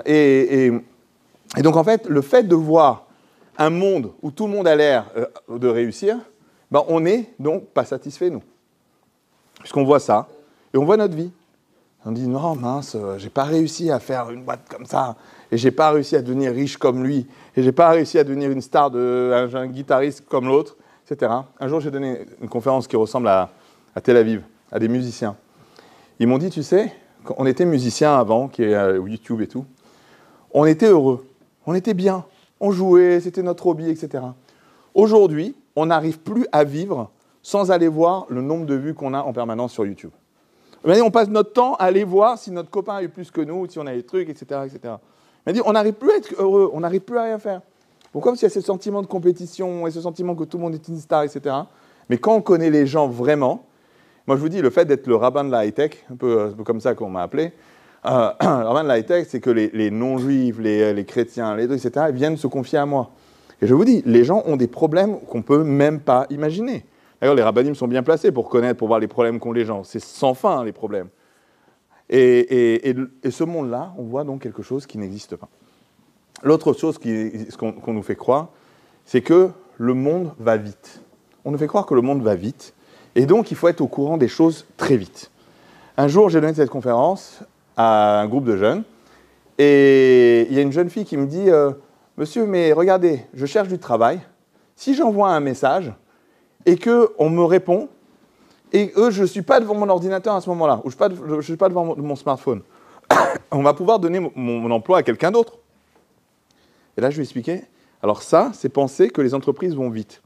Et donc, en fait, le fait de voir un monde où tout le monde a l'air de réussir, ben, on n'est donc pas satisfait, nous. Puisqu'on voit ça, et on voit notre vie. On dit, non, mince, j'ai pas réussi à faire une boîte comme ça, et j'ai pas réussi à devenir riche comme lui, et j'ai pas réussi à devenir une star, un guitariste comme l'autre, etc. Un jour, j'ai donné une conférence qui ressemble à Tel Aviv, à des musiciens. Ils m'ont dit, tu sais, quand on était musiciens avant, qui est YouTube et tout, on était heureux, on était bien, on jouait, c'était notre hobby, etc. Aujourd'hui, on n'arrive plus à vivre sans aller voir le nombre de vues qu'on a en permanence sur YouTube. On passe notre temps à aller voir si notre copain a eu plus que nous, si on a des trucs, etc., etc. On n'arrive plus à être heureux, on n'arrive plus à rien faire. Pourquoi? Parce qu'il y a ce sentiment de compétition et ce sentiment que tout le monde est une star, etc. Mais quand on connaît les gens vraiment, moi je vous dis, le fait d'être le rabbin de la high-tech, un peu comme ça qu'on m'a appelé, le rabbin de la high-tech, c'est que les non-juifs, les chrétiens, les trucs, etc., ils viennent se confier à moi. Et je vous dis, les gens ont des problèmes qu'on ne peut même pas imaginer. D'ailleurs, les rabbinim sont bien placés pour connaître, pour voir les problèmes qu'ont les gens. C'est sans fin, les problèmes. Et ce monde-là, on voit donc quelque chose qui n'existe pas. L'autre chose qu'on nous fait croire, c'est que le monde va vite. On nous fait croire que le monde va vite, et donc il faut être au courant des choses très vite. Un jour, j'ai donné cette conférence à un groupe de jeunes, et il y a une jeune fille qui me dit « Monsieur, mais regardez, je cherche du travail. Si j'envoie un message, et qu'on me répond, et je ne suis pas devant mon ordinateur à ce moment-là, ou je ne suis pas devant mon smartphone. On va pouvoir donner mon emploi à quelqu'un d'autre. » Et là, je lui ai expliqué. Alors ça, c'est penser que les entreprises vont vite.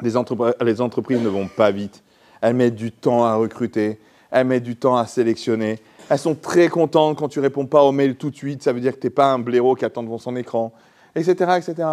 Les entreprises ne vont pas vite. Elles mettent du temps à recruter, elles mettent du temps à sélectionner. Elles sont très contentes quand tu ne réponds pas aux mails tout de suite. Ça veut dire que tu n'es pas un blaireau qui attend devant son écran, etc., etc.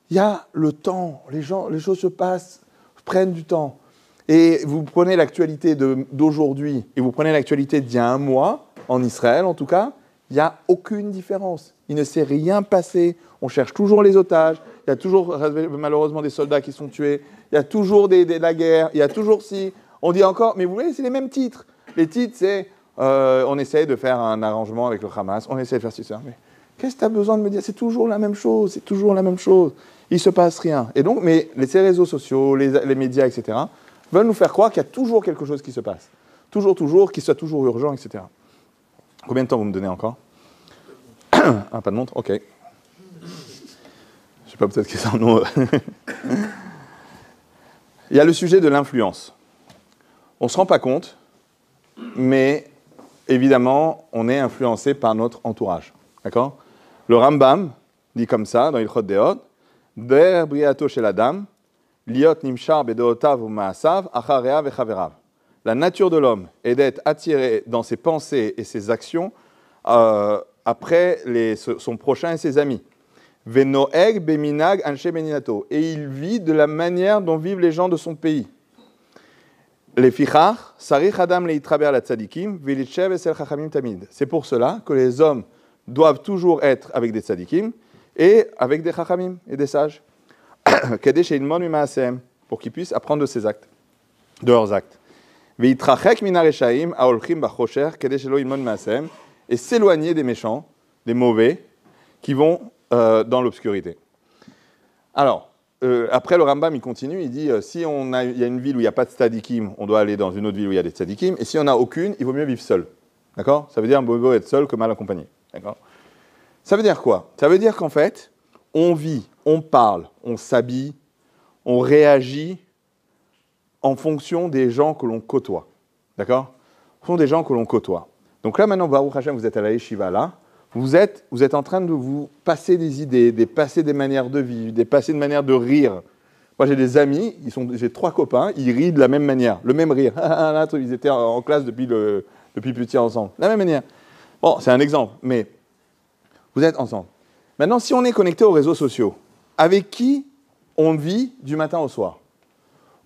Il y a le temps. Les choses se passent, prennent du temps. Et vous prenez l'actualité d'aujourd'hui et vous prenez l'actualité d'il y a un mois, en Israël en tout cas, il n'y a aucune différence. Il ne s'est rien passé. On cherche toujours les otages. Il y a toujours, malheureusement, des soldats qui sont tués. Il y a toujours la guerre. Il y a toujours si. On dit encore, mais vous voyez, c'est les mêmes titres. Les titres, c'est on essaye de faire un arrangement avec le Hamas. On essaie de faire ça. Mais qu'est-ce que tu as besoin de me dire? C'est toujours la même chose. C'est toujours la même chose. Il ne se passe rien. Et donc, mais ces réseaux sociaux, les médias, etc., veulent nous faire croire qu'il y a toujours quelque chose qui se passe. Toujours, qu'il soit toujours urgent, etc. Combien de temps vous me donnez encore? Ah, pas de montre? Ok. Je sais pas, peut-être que c'est un nom. Il y a le sujet de l'influence. On ne se rend pas compte, mais évidemment, on est influencé par notre entourage. D'accord? Le Rambam dit comme ça, dans Ilchot Deot, Der briato shel Adam, liot nimshar bedotav ou maasav acharea vechaverav. La nature de l'homme est d'être attiré dans ses pensées et ses actions après son prochain et ses amis. Venoeg beminag anshe beninato. Et il vit de la manière dont vivent les gens de son pays. Les fichar, sarich adam leitraber la tzadikim, vilitchev esel chachamim tamid. C'est pour cela que les hommes doivent toujours être avec des tzadikim et avec des chachamim et des sages. Kadesh ilmon mimaasem, pour qu'ils puissent apprendre de ses actes, de leurs actes. Veitrachek minareshaim aolchim bachosher, kadesh elo ilmon mimaasem, et s'éloigner des méchants, des mauvais, qui vont dans l'obscurité. Alors, après le Rambam, il continue, il dit si il y a une ville où il n'y a pas de tzadikim, on doit aller dans une autre ville où il y a des tzadikim, et si on n'a aucune, il vaut mieux vivre seul. D'accord? Ça veut dire mieux vaut être seul que mal accompagné. D'accord? Ça veut dire quoi? Ça veut dire qu'en fait, on vit, on parle, on s'habille, on réagit en fonction des gens que l'on côtoie. D'accord? En fonction des gens que l'on côtoie. Donc là, maintenant, Baruch Hashem, vous êtes à la yeshiva là, vous êtes en train de vous passer des idées, passer des manières de vivre, passer des manières de rire. Moi, j'ai des amis, j'ai 3 copains, ils rient de la même manière, le même rire. Ils étaient en classe depuis petit ensemble, de la même manière. Bon, c'est un exemple, mais vous êtes ensemble. Maintenant, si on est connecté aux réseaux sociaux, avec qui on vit du matin au soir?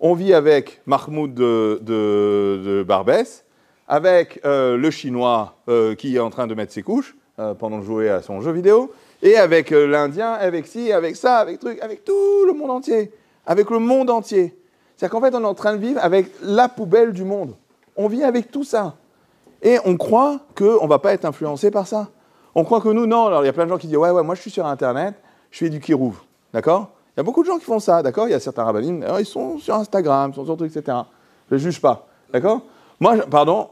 On vit avec Mahmoud de Barbès, avec le Chinois qui est en train de mettre ses couches pendant de jouer à son jeu vidéo, et avec l'Indien, avec ci, avec ça, avec tout le monde entier. Avec le monde entier. C'est-à-dire qu'en fait, on est en train de vivre avec la poubelle du monde. On vit avec tout ça. Et on croit qu'on ne va pas être influencé par ça. On croit que nous, non. Alors, il y a plein de gens qui disent, ouais, moi, je suis sur Internet, je fais du kirouv. D'accord? Il y a beaucoup de gens qui font ça, d'accord? Il y a certains rabbinim, ils sont sur Instagram, ils sont sur trucs, etc. Je ne juge pas. D'accord? Moi, pardon.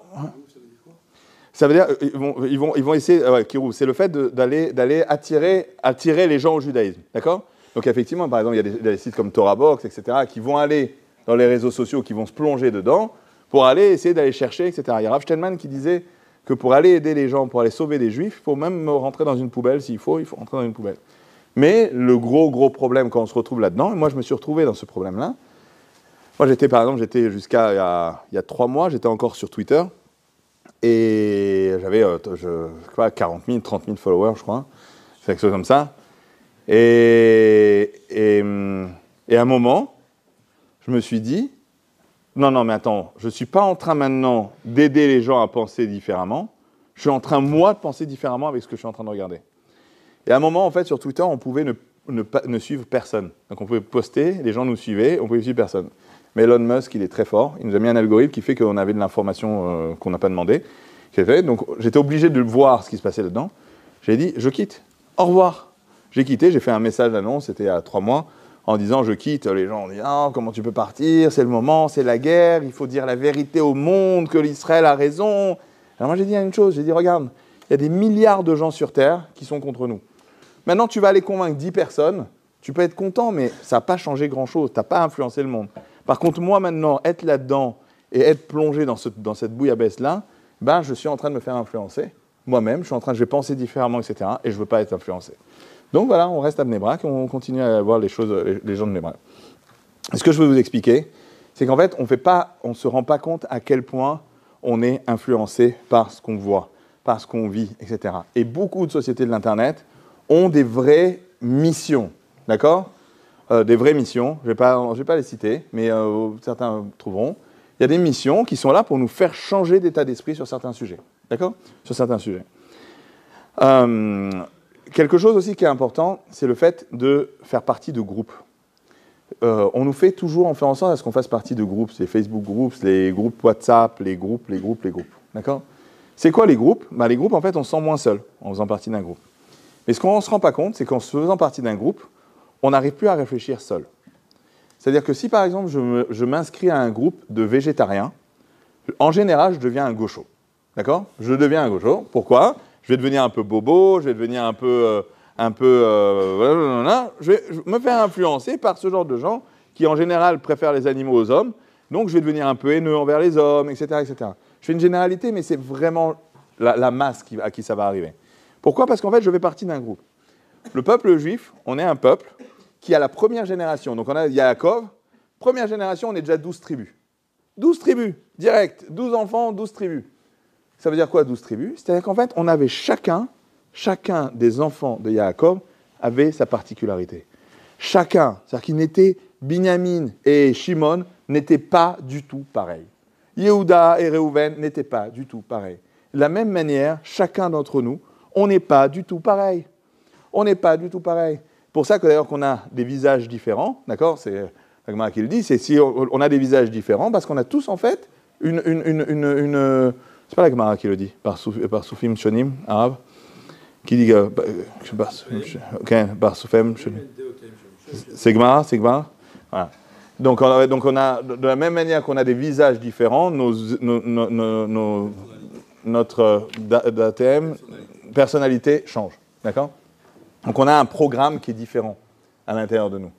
Ça veut dire, ils vont essayer, kirouv, c'est le fait d'aller attirer les gens au judaïsme. D'accord? Donc, effectivement, par exemple, il y a des sites comme Torah Box, etc., qui vont aller dans les réseaux sociaux, qui vont se plonger dedans pour aller essayer d'aller chercher, etc. Il y a Rav Steinman qui disait que pour aller aider les gens, pour aller sauver des juifs, il faut même rentrer dans une poubelle. S'il faut, il faut rentrer dans une poubelle. Mais le gros problème quand on se retrouve là-dedans, et moi je me suis retrouvé dans ce problème-là. Moi j'étais jusqu'à il y a 3 mois, j'étais encore sur Twitter, et j'avais 40 000, 30 000 followers, je crois, quelque chose comme ça. Et à un moment, je me suis dit, non, mais attends, je ne suis pas en train maintenant d'aider les gens à penser différemment, je suis en train, moi, de penser différemment avec ce que je suis en train de regarder. Et à un moment, en fait, sur Twitter, on pouvait ne suivre personne. Donc on pouvait poster, les gens nous suivaient, on pouvait suivre personne. Mais Elon Musk, il est très fort, il nous a mis un algorithme qui fait qu'on avait de l'information qu'on n'a pas demandé. Donc j'étais obligé de voir ce qui se passait là-dedans. J'ai dit, je quitte, au revoir. J'ai quitté, j'ai fait un message d'annonce, c'était il y a 3 mois, en disant je quitte. Les gens ont dit ah, comment tu peux partir, c'est le moment, c'est la guerre, il faut dire la vérité au monde, que l'Israël a raison. Alors moi j'ai dit une chose, j'ai dit regarde, il y a des milliards de gens sur Terre qui sont contre nous. Maintenant tu vas aller convaincre 10 personnes, tu peux être content, mais ça n'a pas changé grand-chose, tu n'as pas influencé le monde. Par contre moi maintenant, être là-dedans et être plongé dans cette bouillabaisse-là, ben, je suis en train de me faire influencer. Moi-même, je vais penser différemment, etc. Et je ne veux pas être influencé. Donc voilà, on reste à Bnei Brak et on continue à voir les gens de Bnei Brak. Ce que je veux vous expliquer, c'est qu'en fait, on ne se rend pas compte à quel point on est influencé par ce qu'on voit, par ce qu'on vit, etc. Et beaucoup de sociétés de l'Internet ont des vraies missions, d'accord? Des vraies missions, je vais pas les citer, mais certains trouveront. Il y a des missions qui sont là pour nous faire changer d'état d'esprit sur certains sujets, d'accord? Sur certains sujets. Quelque chose aussi qui est important, c'est le fait de faire partie de groupes. On nous fait en faisant à ce qu'on fasse partie de groupes, les Facebook Groups, les groupes WhatsApp, les groupes, d'accord? C'est quoi les groupes? Les groupes, en fait, on se sent moins seul en faisant partie d'un groupe. Mais ce qu'on ne se rend pas compte, c'est qu'en se faisant partie d'un groupe, on n'arrive plus à réfléchir seul. C'est-à-dire que si, par exemple, je m'inscris à un groupe de végétariens, en général, je deviens un gaucho. D'accord? Je deviens un gaucho. Pourquoi? Je vais devenir un peu bobo, je vais devenir un peu je vais me faire influencer par ce genre de gens qui, en général, préfèrent les animaux aux hommes. Donc, je vais devenir un peu haineux envers les hommes, etc., etc. Je fais une généralité, mais c'est vraiment la masse à qui ça va arriver. Pourquoi? Parce qu'en fait, je fais partie d'un groupe. Le peuple juif, on est un peuple qui a la première génération. Donc, on a Yaakov, Première génération, on est déjà 12 tribus. 12 tribus, direct. 12 enfants, 12 tribus. Ça veut dire quoi, 12 tribus? C'est-à-dire qu'en fait, on avait chacun des enfants de Yaakov avait sa particularité. Chacun, c'est-à-dire qu'il n'était, Binyamin et Shimon n'étaient pas du tout pareils. Yehuda et Réhouven n'étaient pas du tout pareils. De la même manière, chacun d'entre nous, on n'est pas du tout pareil. On n'est pas du tout pareil. Pour ça que d'ailleurs qu'on a des visages différents, d'accord? C'est Agmara qui le dit, c'est si on a des visages différents, parce qu'on a tous en fait c'est pas l'Agmara qui le dit, par Soufim Shonim, arabe, qui dit par Soufim Shonim. C'est Gmara, c'est Gmara. Voilà. Donc on a, de la même manière qu'on a des visages différents, notre DATM, personnalité change. D'accord? Donc on a un programme qui est différent à l'intérieur de nous.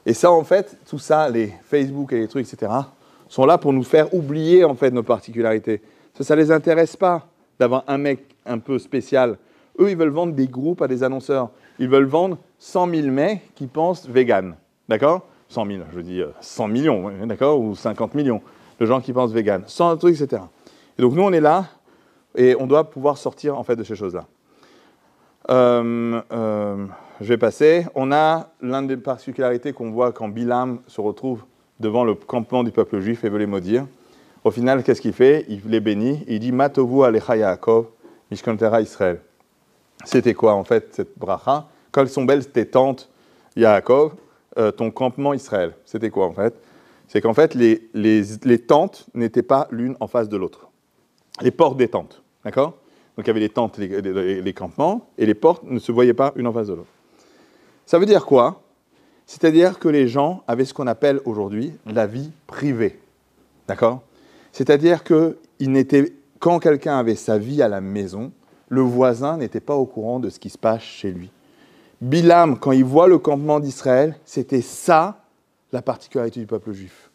Et ça, en fait, tout ça, les Facebook et les trucs, etc., sont là pour nous faire oublier, en fait, nos particularités. Ça ne les intéresse pas d'avoir un mec un peu spécial. Eux, ils veulent vendre des groupes à des annonceurs. Ils veulent vendre 100 000 mecs qui pensent vegan. D'accord? 100 000, je dis 100 millions, d'accord? Ou 50 millions de gens qui pensent vegan. 100 trucs, etc. Et donc, nous, on est là et on doit pouvoir sortir, en fait, de ces choses-là. Je vais passer. On a l'une des particularités qu'on voit quand Bilam se retrouve devant le campement du peuple juif et veut les maudire. Au final, qu'est-ce qu'il fait? Il les bénit. Il dit « Matovu alecha Yaakov, mishkantera Israël ». C'était quoi, en fait, cette bracha? Quelles sont belles tes tentes, Yaakov, ton campement Israël? C'était quoi, en fait? C'est qu'en fait, les tentes n'étaient pas l'une en face de l'autre. Les portes des tentes, d'accord? Donc, il y avait les tentes, les campements, et les portes ne se voyaient pas une en face de l'autre. Ça veut dire quoi? C'est-à-dire que les gens avaient ce qu'on appelle aujourd'hui la vie privée. D'accord? C'est-à-dire que quand quelqu'un avait sa vie à la maison, le voisin n'était pas au courant de ce qui se passe chez lui. Bilam, quand il voit le campement d'Israël, c'était ça la particularité du peuple juif.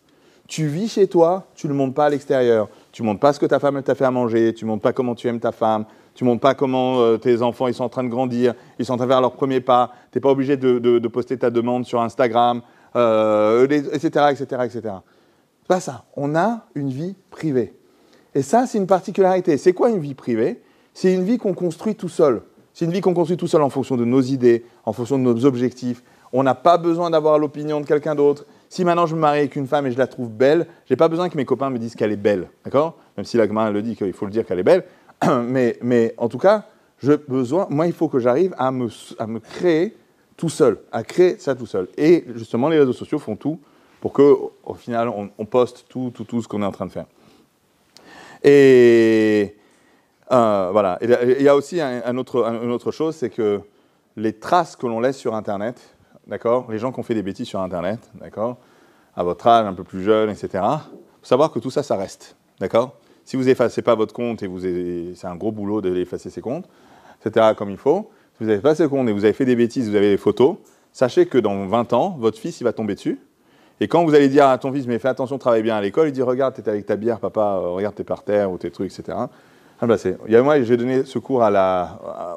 Tu vis chez toi, tu ne le montres pas à l'extérieur. Tu ne montres pas ce que ta femme t'a fait à manger, tu ne montres pas comment tu aimes ta femme, tu ne montres pas comment tes enfants ils sont en train de grandir, ils sont en train de faire leurs premiers pas. Tu n'es pas obligé de poster ta demande sur Instagram, etc., etc., etc. C'est pas ça. On a une vie privée. Et ça, c'est une particularité. C'est quoi une vie privée? C'est une vie qu'on construit tout seul. C'est une vie qu'on construit tout seul en fonction de nos idées, en fonction de nos objectifs. On n'a pas besoin d'avoir l'opinion de quelqu'un d'autre. Si maintenant je me marie avec une femme et je la trouve belle, je n'ai pas besoin que mes copains me disent qu'elle est belle. D'accord? Même si l'Agma le dit qu'il faut le dire qu'elle est belle. Mais en tout cas, moi, il faut que j'arrive à me créer tout seul, à créer ça tout seul. Et justement, les réseaux sociaux font tout pour qu'au final, on poste tout ce qu'on est en train de faire. Et voilà. Il y a aussi une autre chose, c'est que les traces que l'on laisse sur Internet, d'accord, les gens qui ont fait des bêtises sur Internet, d'accord, à votre âge, un peu plus jeune, etc., il faut savoir que tout ça, ça reste, d'accord. Si vous n'effacez pas votre compte, c'est un gros boulot d'effacer ses comptes, etc., comme il faut, si vous n'avez pas ce compte et vous avez fait des bêtises, vous avez des photos, sachez que dans 20 ans, votre fils, il va tomber dessus. Et quand vous allez dire à ton fils, mais fais attention, travaille bien à l'école, il dit, regarde, t'es avec ta bière, papa, regarde, t'es par terre, ou tes trucs, etc. Moi, j'ai donné ce cours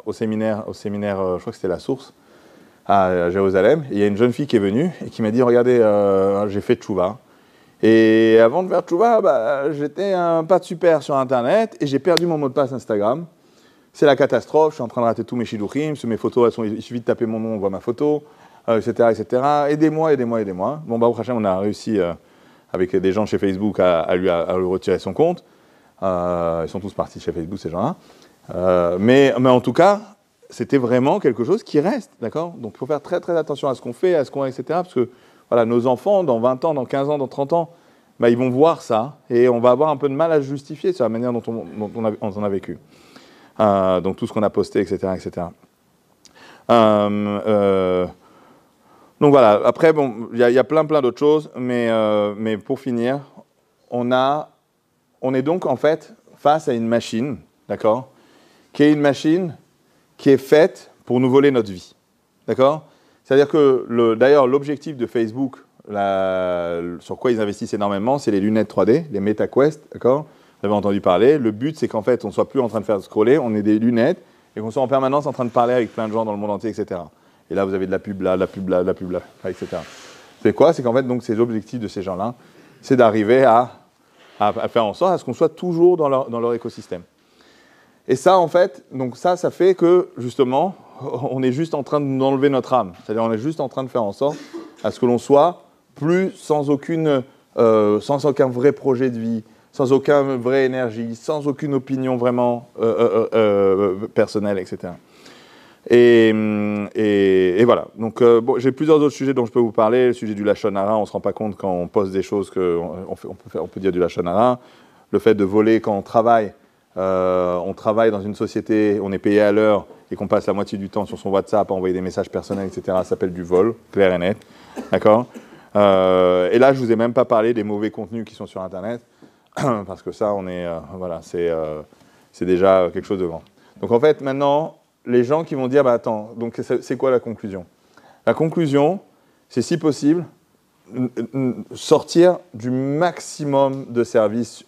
au séminaire, je crois que c'était La Source, à Jérusalem. Et il y a une jeune fille qui est venue et qui m'a dit, regardez, j'ai fait tchouva. Et avant de faire tchouva, j'étais pas super sur Internet et j'ai perdu mon mot de passe Instagram. C'est la catastrophe, je suis en train de rater tous mes shiduchim, mes photos, il suffit de taper mon nom, on voit ma photo, etc., etc. Aidez-moi. Bon, au prochain, on a réussi, avec des gens chez Facebook, à lui retirer son compte. Ils sont tous partis chez Facebook, ces gens-là. Mais en tout cas, c'était vraiment quelque chose qui reste, d'accord? Donc, il faut faire très, très attention à ce qu'on fait, etc. Parce que, voilà, nos enfants, dans 20 ans, dans 15 ans, dans 30 ans, ils vont voir ça et on va avoir un peu de mal à justifier sur la manière dont on a vécu. Donc, tout ce qu'on a posté, etc., etc. Donc, voilà. Après, bon, il y a plein d'autres choses, mais pour finir, on est donc, en fait, face à une machine, d'accord, qui est une machine qui est faite pour nous voler notre vie, d'accord? C'est-à-dire que, d'ailleurs, l'objectif de Facebook, sur quoi ils investissent énormément, c'est les lunettes 3D, les MetaQuest, d'accord? Vous avez entendu parler. Le but, c'est qu'en fait, on ne soit plus en train de faire scroller, on ait des lunettes, et qu'on soit en permanence en train de parler avec plein de gens dans le monde entier, etc. Et là, vous avez de la pub là, etc. C'est quoi? C'est qu'en fait, donc, ces objectifs de ces gens-là, c'est d'arriver à faire en sorte à ce qu'on soit toujours dans leur écosystème. Et ça, en fait, donc ça fait que, justement, on est juste en train d'enlever notre âme. C'est-à-dire, on est juste en train de faire en sorte à ce que l'on soit plus sans aucun vrai projet de vie, sans aucune vraie énergie, sans aucune opinion vraiment personnelle, etc. Et voilà. Donc, bon, j'ai plusieurs autres sujets dont je peux vous parler. Le sujet du lachon hara, on ne se rend pas compte quand on poste des choses qu'on peut dire du lachon hara. Le fait de voler quand on travaille dans une société, on est payé à l'heure et qu'on passe la moitié du temps sur son WhatsApp à envoyer des messages personnels, etc. Ça s'appelle du vol, clair et net. D'accord? Et là, je ne vous ai même pas parlé des mauvais contenus qui sont sur Internet, parce que ça, voilà, c'est déjà quelque chose de grand. Donc en fait, maintenant, les gens qui vont dire, bah attends, donc c'est quoi la conclusion? La conclusion, c'est si possible, sortir du maximum de services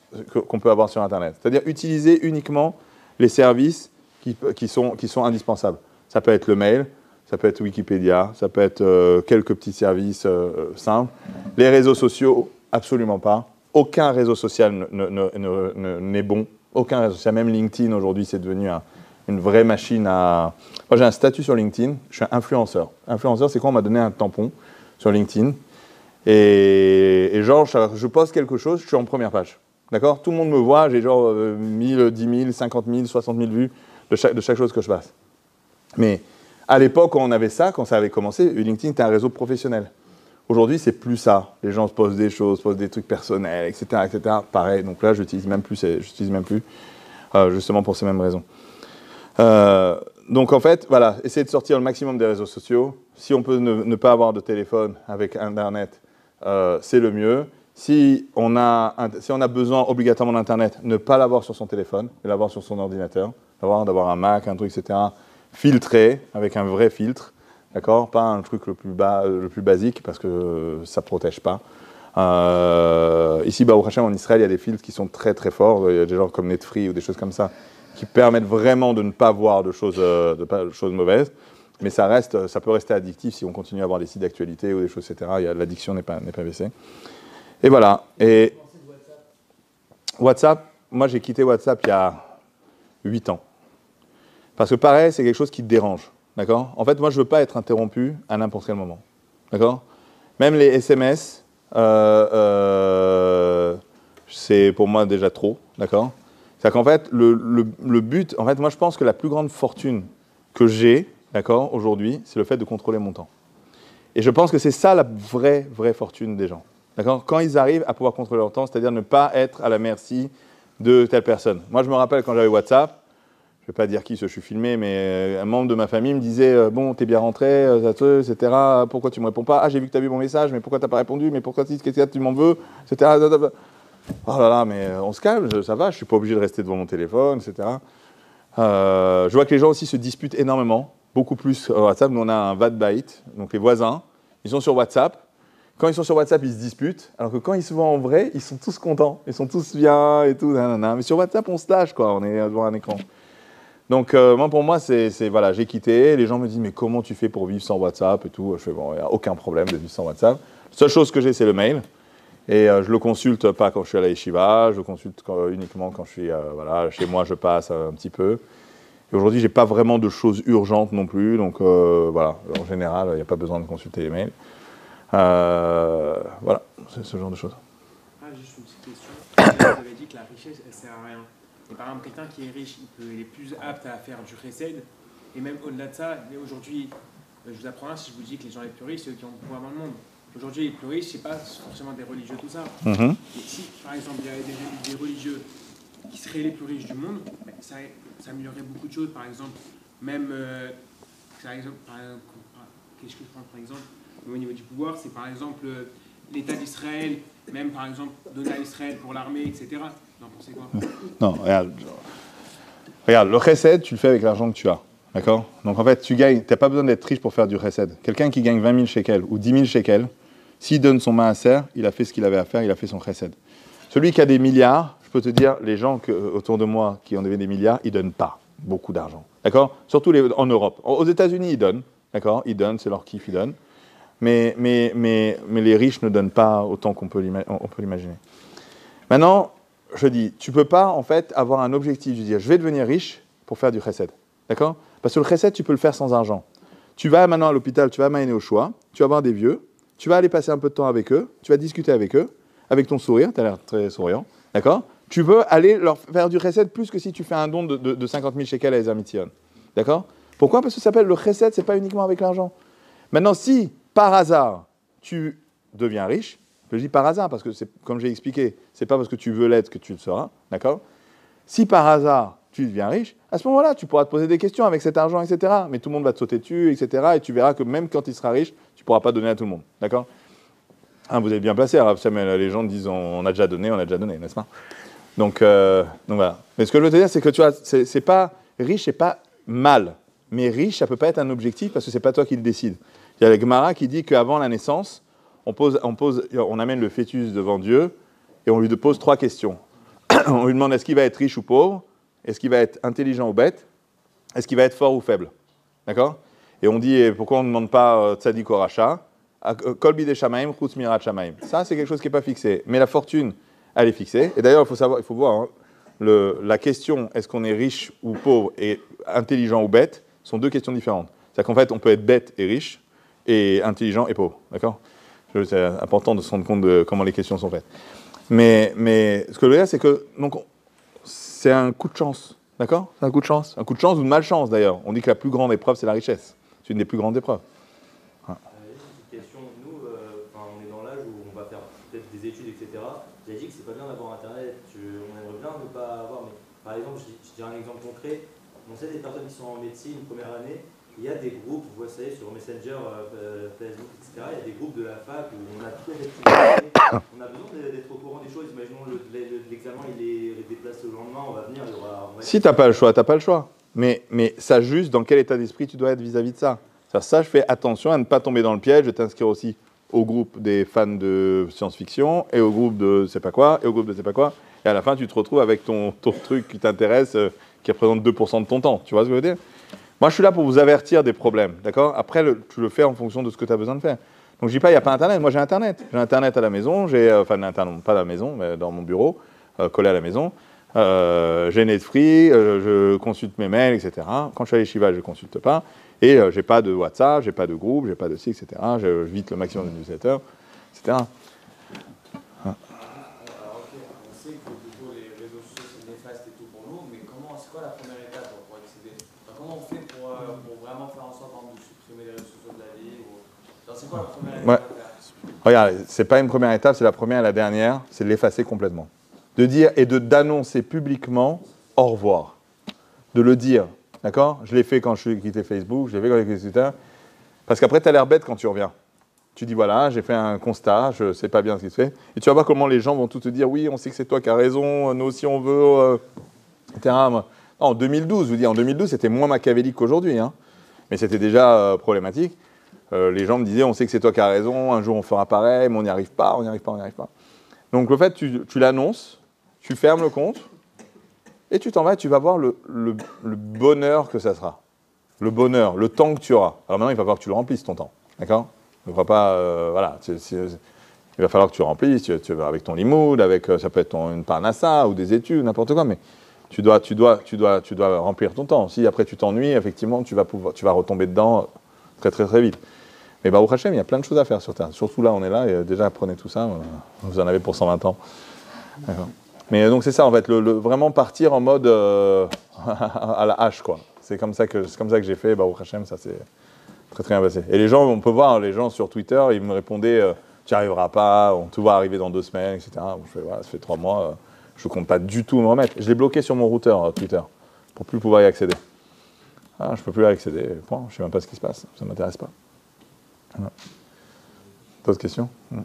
qu'on peut avoir sur Internet. C'est-à-dire utiliser uniquement les services qui sont indispensables. Ça peut être le mail, ça peut être Wikipédia, ça peut être quelques petits services simples. Les réseaux sociaux, absolument pas. Aucun réseau social n'est bon. Aucun réseau social, même LinkedIn aujourd'hui, c'est devenu une vraie machine à... Moi, j'ai un statut sur LinkedIn, je suis influenceur. Influenceur, c'est quand on m'a donné un tampon sur LinkedIn. Et genre, je poste quelque chose, je suis en première page. D'accord? Tout le monde me voit, j'ai genre 1000, 10 000, 50 000, 60 000 vues de chaque chose que je passe. Mais à l'époque, quand on avait ça, quand ça avait commencé, LinkedIn était un réseau professionnel. Aujourd'hui, c'est plus ça. Les gens se posent des choses, posent des trucs personnels, etc., etc. Pareil, donc là, j'utilise même plus, justement pour ces mêmes raisons. Donc en fait, voilà, essayer de sortir le maximum des réseaux sociaux. Si on peut ne pas avoir de téléphone avec Internet, c'est le mieux. Si on a besoin obligatoirement d'Internet, ne pas l'avoir sur son téléphone, mais l'avoir sur son ordinateur, d'avoir un Mac, un truc, etc. Filtré, avec un vrai filtre, d'accord? Pas un truc le plus basique, parce que ça ne protège pas. Ici, au Hachem, en Israël, il y a des filtres qui sont très très forts. Il y a des gens comme Netfree ou des choses comme ça, qui permettent vraiment de ne pas voir de choses mauvaises. Mais ça peut rester addictif si on continue à avoir des sites d'actualité ou des choses, etc. L'addiction n'est pas baissée. Et voilà. Et WhatsApp, moi j'ai quitté WhatsApp il y a 8 ans. Parce que pareil, c'est quelque chose qui te dérange. D'accord? En fait, moi je ne veux pas être interrompu à n'importe quel moment. D'accord? Même les SMS, c'est pour moi déjà trop. D'accord? C'est-à-dire qu'en fait, le but, en fait, moi je pense que la plus grande fortune que j'ai, d'accord, aujourd'hui, c'est le fait de contrôler mon temps. Et je pense que c'est ça la vraie fortune des gens. D'accord? Quand ils arrivent à pouvoir contrôler leur temps, c'est-à-dire ne pas être à la merci de telle personne. Moi, je me rappelle quand j'avais WhatsApp, je ne vais pas dire qui, je suis filmé, mais un membre de ma famille me disait bon, t'es bien rentré, etc. Pourquoi tu ne me réponds pas? Ah, j'ai vu que tu as vu mon message, mais pourquoi tu n'as pas répondu? Mais pourquoi qu'est-ce que tu m'en veux? Etc. Oh là là, mais on se calme, ça va, je ne suis pas obligé de rester devant mon téléphone, etc. Je vois que les gens aussi se disputent énormément, beaucoup plus sur WhatsApp. Nous, on a un Vatbait, donc les voisins, ils sont sur WhatsApp. Quand ils sont sur WhatsApp, ils se disputent, alors que quand ils se voient en vrai, ils sont tous contents, ils sont tous bien et tout. Nanana. Mais sur WhatsApp, on se lâche, quoi, on est devant un écran. Donc, pour moi, voilà, j'ai quitté. Les gens me disent, mais comment tu fais pour vivre sans WhatsApp et tout? Je fais, bon, il n'y a aucun problème de vivre sans WhatsApp. La seule chose que j'ai, c'est le mail. Et je le consulte pas quand je suis à la yeshiva, je le consulte uniquement quand je suis chez moi, je passe un petit peu. Et aujourd'hui, j'ai pas vraiment de choses urgentes non plus, donc voilà, en général, il n'y a pas besoin de consulter les mails. Voilà, c'est ce genre de choses. Juste une petite question. Vous avez dit que la richesse, elle sert à rien. Et par exemple, quelqu'un qui est riche, il est plus apte à faire du chesed. Et même au-delà de ça, aujourd'hui, je vous apprends si je vous dis que les gens les plus riches, c'est eux qui ont le pouvoir dans le monde. Aujourd'hui, les plus riches, ce n'est pas forcément des religieux, tout ça. Mm-hmm. Et si, par exemple, il y avait des religieux qui seraient les plus riches du monde, ça améliorerait beaucoup de choses. Par exemple, même, qu'est-ce que je prends par exemple au niveau du pouvoir, c'est par exemple l'État d'Israël, même par exemple donner à Israël pour l'armée, etc. Vous en pensez quoi? Non, regarde, le chesed, tu le fais avec l'argent que tu as. D'accord? Donc en fait, tu n'as pas besoin d'être riche pour faire du chesed. Quelqu'un qui gagne 20 000 shekels ou 10 000 shekels, s'il donne son maaser, il a fait ce qu'il avait à faire, il a fait son chesed. Celui qui a des milliards, je peux te dire, les gens autour de moi qui ont des milliards, ils ne donnent pas beaucoup d'argent. D'accord? Surtout en Europe. Aux États-Unis, ils donnent. D'accord? Ils donnent, c'est leur kiff, ils donnent. Mais les riches ne donnent pas autant qu'on peut l'imaginer. Maintenant, je dis, tu ne peux pas en fait avoir un objectif de dire je vais devenir riche pour faire du chesed. D'accord? Parce que le chesed, tu peux le faire sans argent. Tu vas maintenant à l'hôpital, tu vas à Maïné au choix, tu vas voir des vieux, tu vas aller passer un peu de temps avec eux, tu vas discuter avec eux, avec ton sourire, tu as l'air très souriant, d'accord? Tu veux aller leur faire du chesed plus que si tu fais un don de 50 000 shekels à Ezer Mitzion. D'accord? Pourquoi? Parce que ça s'appelle le chesed, ce n'est pas uniquement avec l'argent. Maintenant, si par hasard, tu deviens riche, je dis par hasard parce que, comme j'ai expliqué, ce n'est pas parce que tu veux l'être que tu le seras, d'accord? Si par hasard, tu deviens riche, à ce moment-là, tu pourras te poser des questions avec cet argent, etc. Mais tout le monde va te sauter dessus, etc. Et tu verras que même quand il sera riche, tu ne pourras pas donner à tout le monde, d'accord? Ah, vous êtes bien placé, Arabe Samuel. Les gens disent on a déjà donné, n'est-ce pas? Donc voilà. Mais ce que je veux te dire, c'est que tu vois, c'est pas riche, c'est pas mal. Mais riche, ça peut pas être un objectif parce que c'est pas toi qui le décide. Il y a la Gemara qui dit qu'avant la naissance, on amène le fœtus devant Dieu et on lui pose 3 questions. On lui demande est-ce qu'il va être riche ou pauvre, est-ce qu'il va être intelligent ou bête, est-ce qu'il va être fort ou faible. D'accord? Et on dit pourquoi on ne demande pas tzadik ou racha? Kol bidei shamaim, chutz mirat shamaim. Ça, c'est quelque chose qui n'est pas fixé. Mais la fortune, elle est fixée. Et d'ailleurs, il faut voir, hein, la question est-ce qu'on est riche ou pauvre et intelligent ou bête sont 2 questions différentes. C'est-à-dire qu'en fait, on peut être bête et riche et intelligent et pauvre. D'accord? C'est important de se rendre compte de comment les questions sont faites. Mais ce que je veux dire, c'est que c'est un coup de chance. D'accord? C'est un coup de chance. Un coup de chance ou de malchance, d'ailleurs. On dit que la plus grande épreuve, c'est la richesse. C'est une des plus grandes épreuves. Une question, nous, on est dans l'âge où on va faire peut-être des études, etc. J'ai dit que c'est pas bien d'avoir Internet. On aimerait bien ne pas avoir, mais par exemple, je dirais un exemple concret. On sait des personnes qui sont en médecine, première année, il y a des groupes, vous voyez, sur Messenger, Facebook, etc. Il y a des groupes de la fac où on a toutes les activités. On a besoin d'être au courant des choses. Imaginons l'examen, il est déplacé au lendemain, on va venir, il y aura... Si tu n'as pas le choix, tu n'as pas le choix. Mais ça juste dans quel état d'esprit tu dois être vis-à-vis de ça. Ça, je fais attention à ne pas tomber dans le piège, de t'inscrire aussi au groupe des fans de science-fiction, et au groupe de je sais pas quoi, et au groupe de je sais pas quoi. Et à la fin, tu te retrouves avec ton truc qui t'intéresse, qui représente 2% de ton temps. Tu vois ce que je veux dire? Moi, je suis là pour vous avertir des problèmes, d'accord? Après, tu le fais en fonction de ce que tu as besoin de faire. Donc, je dis pas, il n'y a pas Internet. Moi, j'ai Internet. J'ai Internet à la maison, pas à la maison, mais dans mon bureau, collé à la maison. J'ai Netflix, je consulte mes mails, etc. Quand je suis à l'Yeshiva, je ne consulte pas. Et je n'ai pas de WhatsApp, je n'ai pas de groupe, je n'ai pas de site, etc. Je vite le maximum de newsletters, etc. C'est quoi la première étape Ouais. à faire? Regarde, c'est pas une première étape, c'est la première et la dernière, c'est de l'effacer complètement. De dire et d'annoncer publiquement au revoir. De le dire, d'accord? Je l'ai fait quand je suis quitté Facebook, je l'ai fait quand j'ai quitté Twitter. Parce qu'après, tu as l'air bête quand tu reviens. Tu dis voilà, j'ai fait un constat, je sais pas bien ce qui se fait. Et tu vas voir comment les gens vont tout te dire oui, on sait que c'est toi qui as raison, nous aussi on veut, etc. Non, en 2012, je vous dis, en 2012, c'était moins machiavélique qu'aujourd'hui, hein. Mais c'était déjà problématique. Les gens me disaient, on sait que c'est toi qui as raison, un jour on fera pareil, mais on n'y arrive pas, on n'y arrive pas, on n'y arrive pas. Donc le fait, tu l'annonces, tu fermes le compte, et tu t'en vas et tu vas voir le bonheur que ça sera. Le bonheur, le temps que tu auras. Alors maintenant, il va falloir que tu le remplisses, ton temps. D'accord? Il ne va pas, voilà, il va falloir que tu remplisses, tu vas avec ton limoud, avec, ça peut être une parnassa ou des études, n'importe quoi, mais tu dois remplir ton temps. Si après tu t'ennuies, effectivement, tu vas retomber dedans très très très vite. Mais Baruch Hashem, il y a plein de choses à faire sur Terre. Surtout là, on est là, et déjà apprenez tout ça, vous en avez pour 120 ans. D'accord. Mais donc c'est ça, en fait, vraiment partir en mode à la hache, quoi. C'est comme ça que j'ai fait, Baruch Hashem, ça s'est très très bien passé. Et les gens, on peut voir, les gens sur Twitter, ils me répondaient, tu n'y arriveras pas, tout va arriver dans 2 semaines, etc. Bon, je fais, voilà, ça fait 3 mois, je ne compte pas du tout me remettre. Je l'ai bloqué sur mon routeur Twitter, pour plus pouvoir y accéder. Ah, je ne peux plus y accéder, point, je ne sais même pas ce qui se passe, ça ne m'intéresse pas. Voilà. D'autres questions? Quand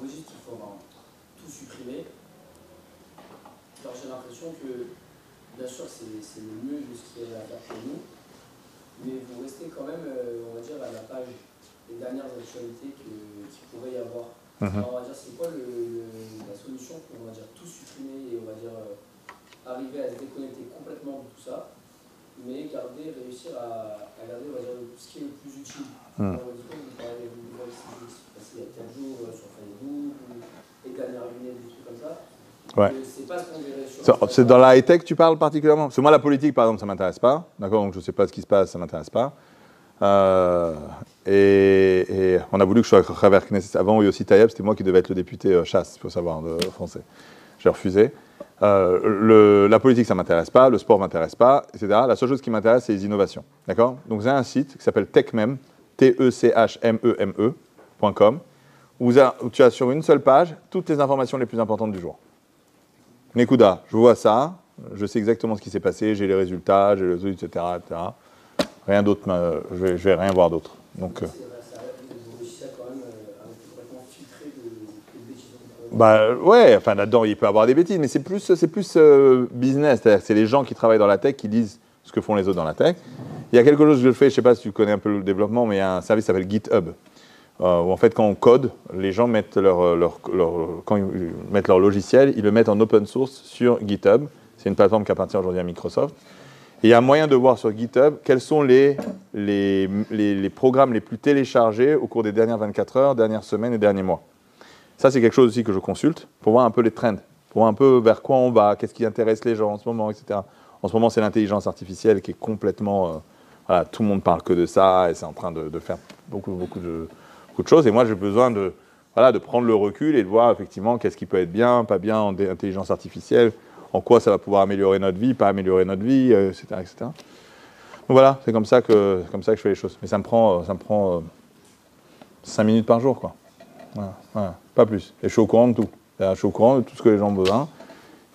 vous dites qu'il faut tout supprimer, alors j'ai l'impression que, bien sûr, c'est le mieux de ce qui est à faire pour nous, mais vous restez quand même, on va dire, à la page des dernières actualités qu'il pourrait y avoir. Alors, on va dire, c'est quoi la solution pour, on va dire, tout supprimer et, on va dire, arriver à se déconnecter complètement de tout ça mais réussir à garder, on va dire, ce qui est le plus utile. Hmm. Vous parlez il y a 4 jours sur Facebook, les dernières lunettes, des trucs comme ça. Ouais. C'est pas ce qu'on verrait sur. C'est dans la high-tech que tu parles particulièrement? Parce que moi, la politique, par exemple, ça ne m'intéresse pas. D'accord, donc je ne sais pas ce qui se passe, ça ne m'intéresse pas. Et on a voulu que je sois Khaver Knesset. Avant, Yossi Tayeb, c'était moi qui devais être le député chasse, il faut savoir, de français. J'ai refusé. La politique, ça ne m'intéresse pas. Le sport ne m'intéresse pas, etc. La seule chose qui m'intéresse, c'est les innovations. D'accord? Donc, j'ai un site qui s'appelle TechMeme, TECHMEME.com, où tu as sur une seule page toutes les informations les plus importantes du jour. Nekuda, je vois ça, je sais exactement ce qui s'est passé, j'ai les résultats, j'ai les etc., etc. Rien d'autre, je vais rien voir d'autre. Donc, Vous réussissez quand même à complètement filtrer de bêtises. bah ouais, enfin là-dedans il peut y avoir des bêtises, mais c'est plus business, c'est-à-dire que c'est les gens qui travaillent dans la tech qui disent ce que font les autres dans la tech. Il y a quelque chose que je fais, je ne sais pas si tu connais un peu le développement, mais il y a un service qui s'appelle GitHub. Où en fait, quand on code, les gens mettent quand ils mettent leur logiciel, ils le mettent en open source sur GitHub. C'est une plateforme qui appartient aujourd'hui à Microsoft. Et il y a un moyen de voir sur GitHub quels sont les programmes les plus téléchargés au cours des dernières 24 heures, dernières semaines et derniers mois. Ça, c'est quelque chose aussi que je consulte pour voir un peu les trends, pour voir un peu vers quoi on va, qu'est-ce qui intéresse les gens en ce moment, etc. En ce moment, c'est l'intelligence artificielle qui est complètement... voilà, tout le monde parle que de ça et c'est en train de faire beaucoup de choses. Et moi, j'ai besoin de prendre le recul et de voir effectivement qu'est-ce qui peut être bien, pas bien en intelligence artificielle, en quoi ça va pouvoir améliorer notre vie, pas améliorer notre vie, etc., etc. Donc voilà, c'est comme ça que je fais les choses. Mais ça me prend 5 minutes par jour, quoi. Voilà, pas plus. Et je suis au courant de tout. Je suis au courant de tout ce que les gens ont besoin.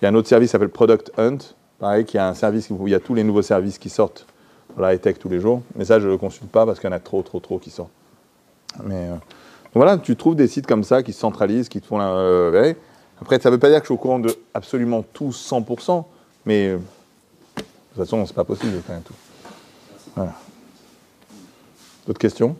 Il y a un autre service qui s'appelle Product Hunt, pareil, qui est un service où il y a tous les nouveaux services qui sortent dans la high-tech tous les jours. Mais ça, je ne le consulte pas parce qu'il y en a trop qui sortent. Mais donc voilà, tu trouves des sites comme ça qui se centralisent, qui te font la veille. Après, ça ne veut pas dire que je suis au courant de absolument tout 100%, mais de toute façon, c'est pas possible de faire tout. Voilà. D'autres questions ?